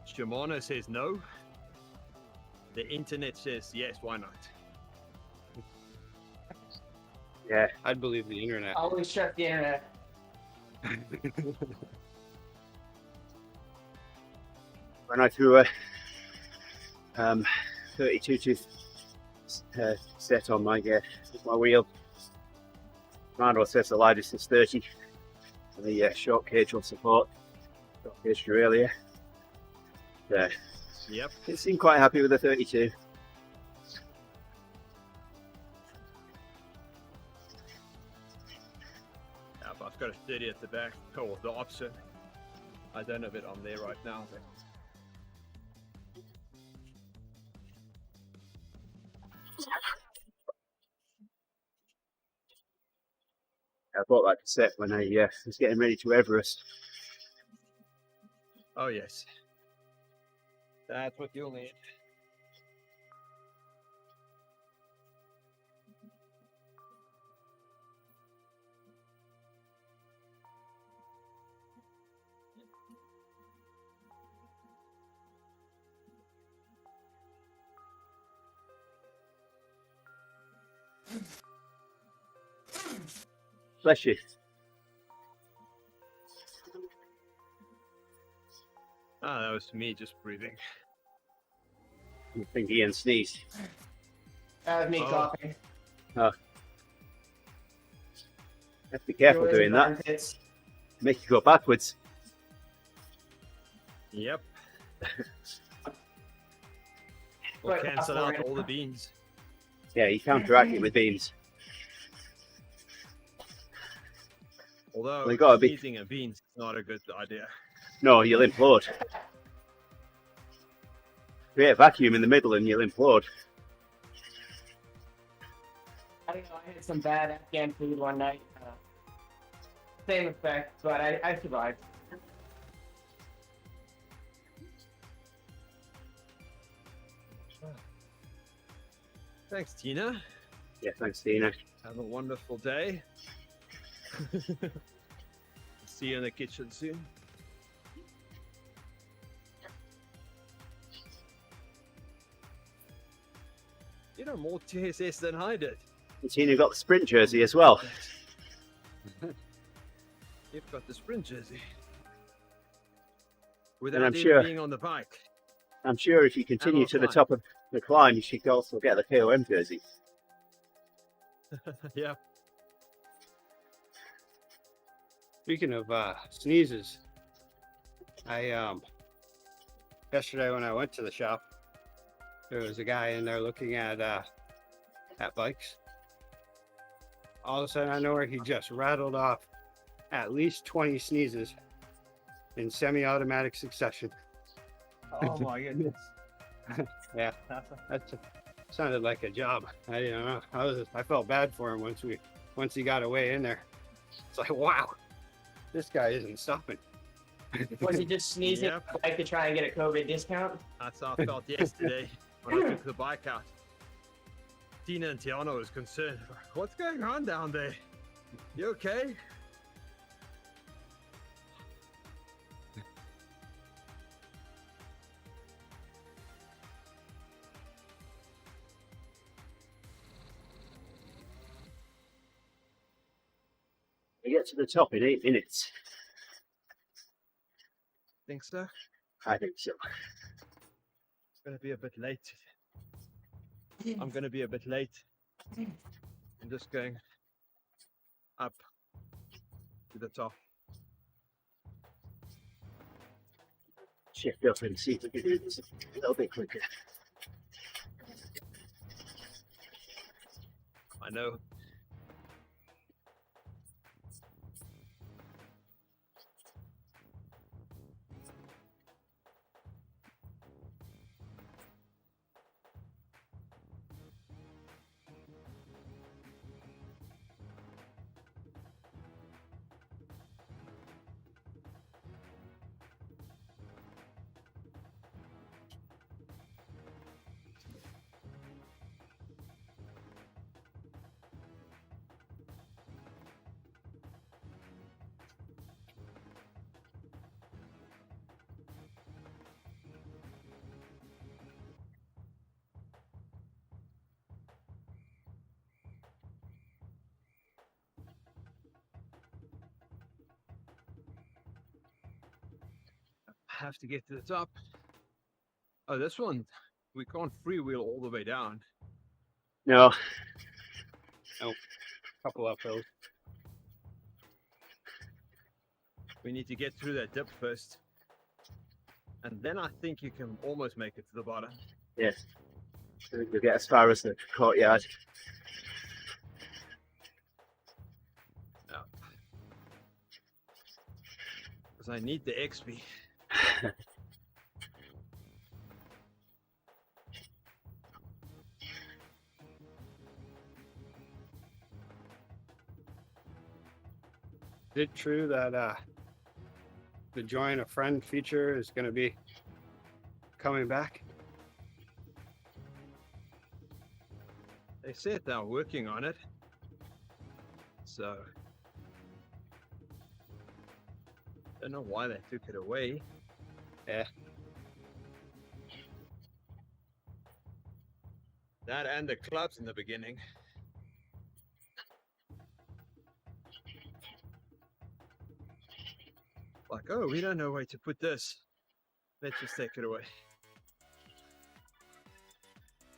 Shimano says no. The internet says yes, why not? Yeah. I'd believe the internet. Always trust the internet. When I threw a 32 tooth set on my wheel, Manuel says the lightest is 30. And the short cage will support. Short cage drew earlier. Yep. It seemed quite happy with the 32. Yeah, but I've got a 30 at the back. Oh, the option. I don't have it on there right now. But I bought that cassette when I was getting ready to Everest. oh yes. That's what you'll need. Bless you. Ah, that was me just breathing. I think Ian sneezed. That was me Oh. coughing. Have to be careful Really doing that. armpits. Make you go backwards. Yep. We'll But cancel up out for it. all the beans. Yeah, you counteract it with beams. Although Well, you gotta be- sneezing and beans is not a good idea. No, you'll implode. Create a vacuum in the middle and you'll implode. I don't know. I had some bad Afghan food one night. Same effect, but I survived. Thanks, Tina. Yeah, thanks, Tina. Have a wonderful day. See you in the kitchen soon. You know more TSS than I did. And Tina got the sprint jersey as well. You've got the sprint jersey. Without I'm even sure- being on the bike. I'm sure if you continue to the offline. top of the climb, you should also get the KOM jersey. Yeah. Speaking of sneezes, I yesterday when I went to the shop, there was a guy in there looking at bikes. All of a sudden, I know where he just rattled off at least 20 sneezes in semi-automatic succession. Oh my goodness. Yeah, that sounded like a job. I don't know. I felt bad for him once he got away in there. It's like, wow, this guy isn't stopping. Was he just sneezing Yep. like to try and get a COVID discount? That's how I felt yesterday when I took the bike out. Tina and Tiana was concerned. What's going on down there? You okay? We get to the top in 8 minutes. Think so? I think so. It's gonna be a bit late. I'm gonna be a bit late. I'm just going up to the top. Shift up and see if we can do this a little bit quicker. I know. Have to get to the top. Oh, this one, we can't freewheel all the way down. No, Couple uphills. We need to get through that dip first. And then I think you can almost make it to the bottom. yes. I think we'll get as far as the courtyard. Because I need the XP. Is it true that the join a friend feature is going to be coming back? They said they're working on it. So don't know why they took it away. Yeah. That and the clubs in the beginning. Like, oh, we don't know where to put this. Let's just take it away.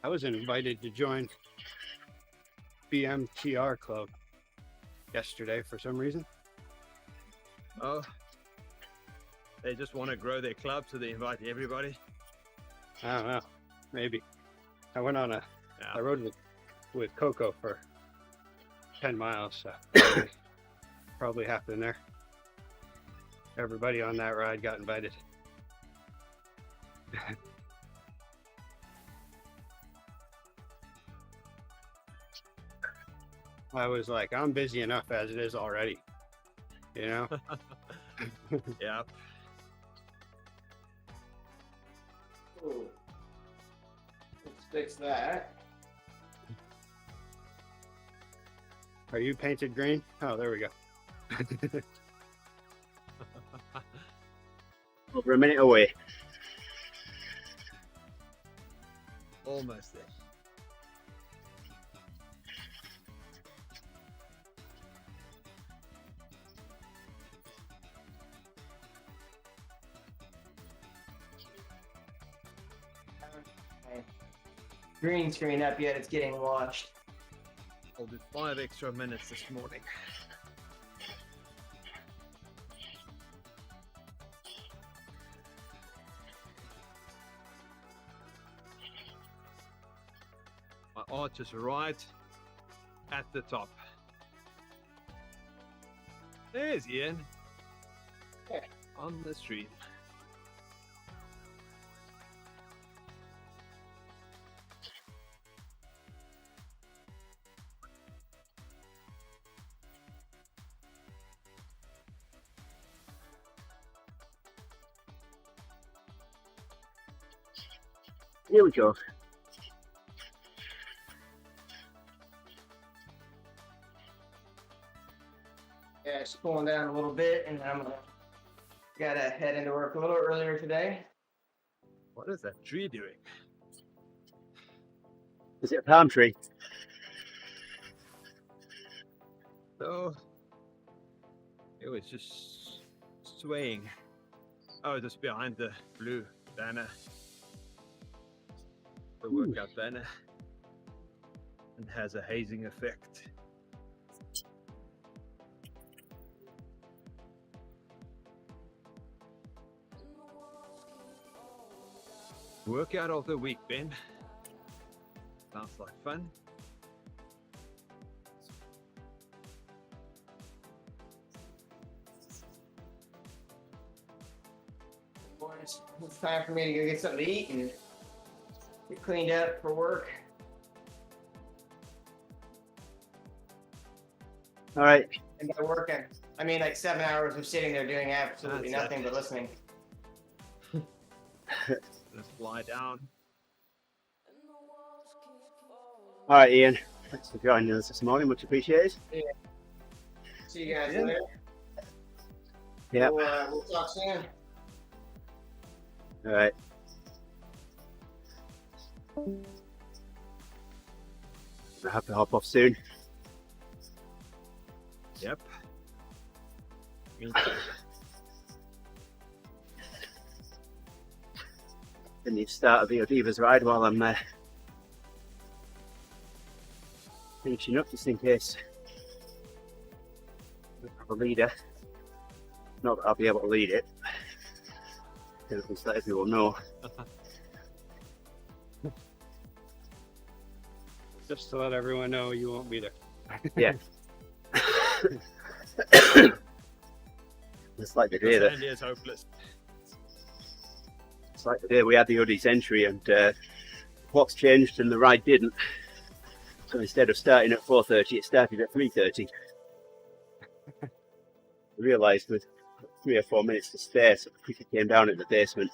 I was invited to join BMTR Club yesterday for some reason. Oh, they just want to grow their club, so they invite everybody. I don't know. Maybe. I went on I rode with Coco for 10 miles, so probably happened there. Everybody on that ride got invited. I was like, I'm busy enough as it is already, you know? Yeah. Ooh. Let's fix that. Are you painted green? Oh, there we go. Over a minute away. Almost there. Green screen up yet, it's getting washed. I'll do 5 extra minutes this morning. My arch is right at the top. There's Ian. Yeah. on the stream. Here we go. Yeah, it's cooling down a little bit, and gotta head into work a little earlier today. What is that tree doing? Is it a palm tree? So it was just swaying. Oh, just behind the blue banner. The workout banner. And has a hazing effect. Workout of the week, Ben. Sounds like fun. Boys, it's time for me to go get something to eat and get cleaned up for work. All right. And by working, I mean like 7 hours of sitting there doing absolutely That's nothing but listening. Let's fly down. All right, Ian. Thanks for joining us this morning. Much appreciated. See you guys Yeah. later. Yeah. We'll talk soon. All right. I have to hop off soon. Yep. Then you start a VOD's ride while I'm finishing up, just in case I have a leader. Not that I'll be able to lead it, because just let everyone know. Just to let everyone know you won't be there. Yeah. It's like the day that Sandy is hopeless. it's like the day we had the Uddy's entry and clocks changed and the ride didn't. So instead of starting at 4:30, it started at 3:30. I realised with 3 or 4 minutes to spare, so quickly came down in the basement,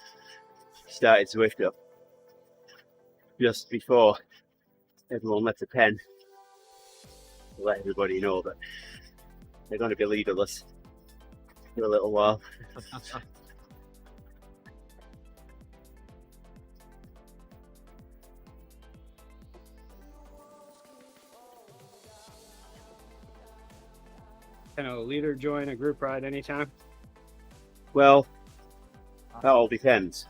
started Zwift up just before everyone left the pen to let everybody know that they're going to be leaderless for a little while. Can a leader join a group ride anytime? Well, that all depends.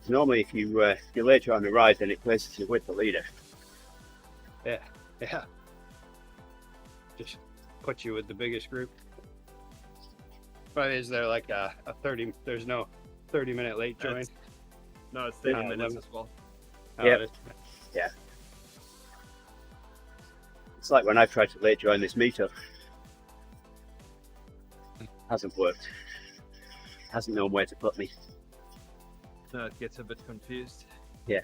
Normally, if you're later on the ride, then it places you with the leader. Yeah. Just put you with the biggest group. But is there like a 30, there's no 30-minute late join? No, it's 30 No, minutes 11. as well. Oh, Yep. it is. It's like when I've tried to late join this meetup. Hasn't worked. Hasn't known where to put me. No, it gets a bit confused. Yeah.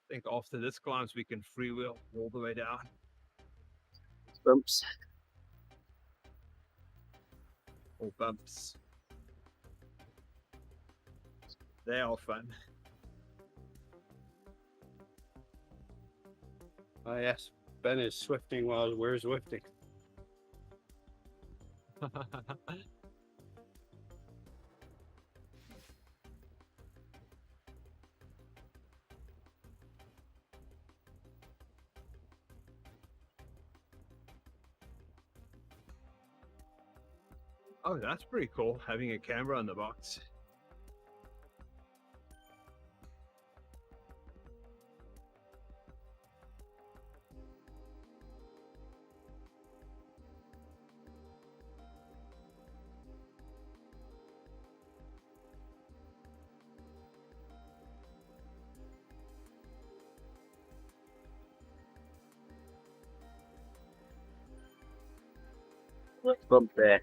I think after this climbs, we can freewheel all the way down. Bumps. Or bumps. They are fun. Oh yes, Ben is swifting while we're zwifting. Oh, that's pretty cool, having a camera on the box. Bump there.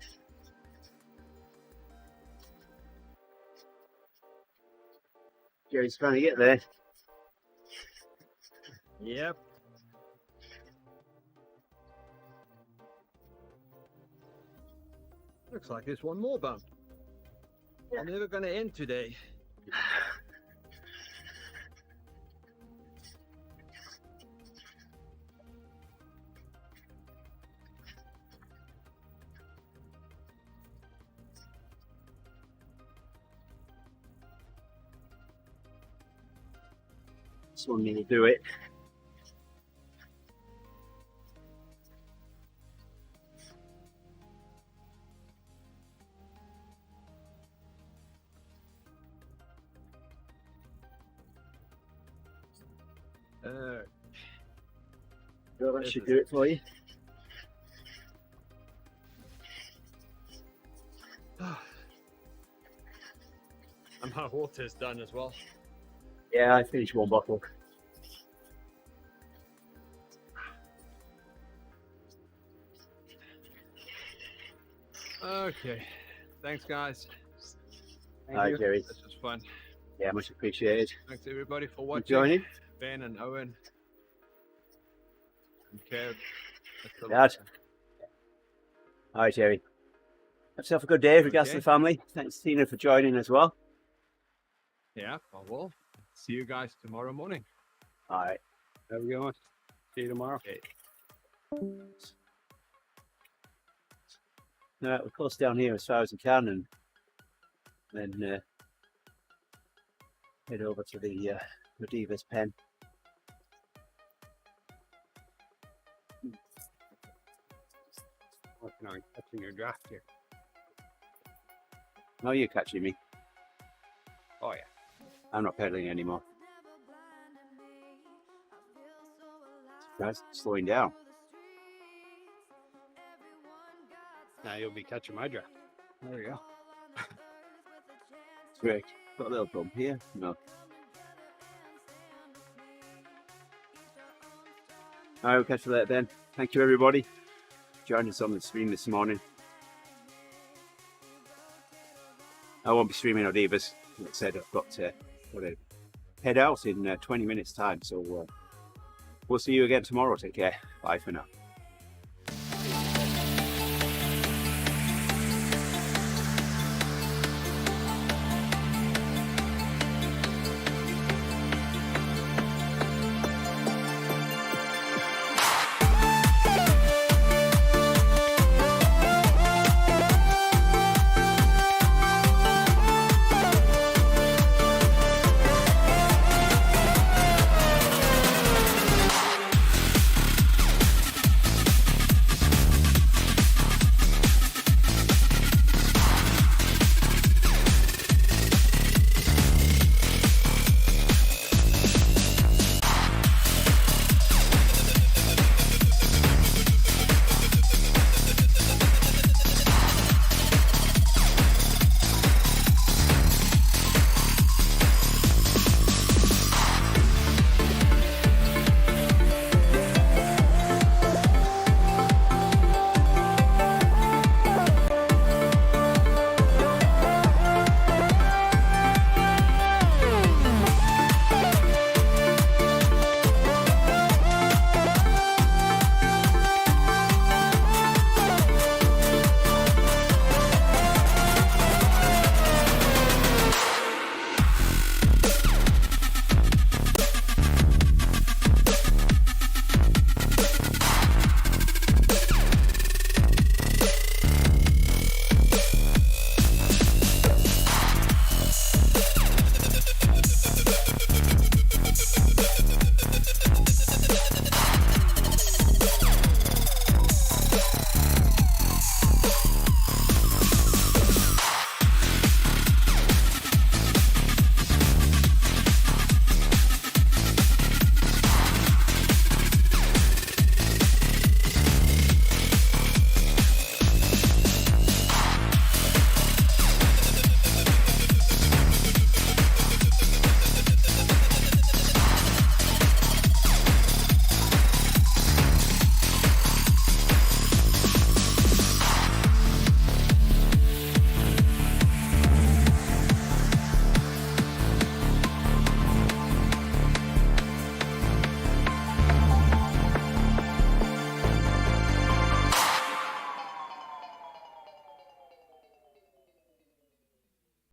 Gerrie's trying to get there. Yep. Looks like there's one more bump. I'm never going to end today. This one will do it. Well, that should do it for you. And my water's done as well. Yeah, I finished one bottle. Okay. Thanks, guys. Hi, Gerrie. This was fun. Yeah, much appreciated. Thanks, everybody, for You watching. joining? Ben and Owen. And Kev. Dad. Hi, Gerrie. Have yourself a good day. Regards to Okay. the family. Thanks, Tina, for joining as well. Yeah, I will. See you guys tomorrow morning. All right. Have a good one. See you tomorrow. Okay. We'll close down here as far as we can, and then head over to the Diva's pen. Working on catching your draft here. Oh, you're catching me. Oh yeah. I'm not pedaling anymore. Guys, slowing down. Now you'll be catching my draft. There we go. It's great. Got a little bump here. No. All right, we'll catch you later then. Thank you, everybody. Joined us on the stream this morning. I won't be streaming on Divas. Like I said, I've got to head out in 20 minutes' time. So we'll see you again tomorrow. Take care. Bye for now.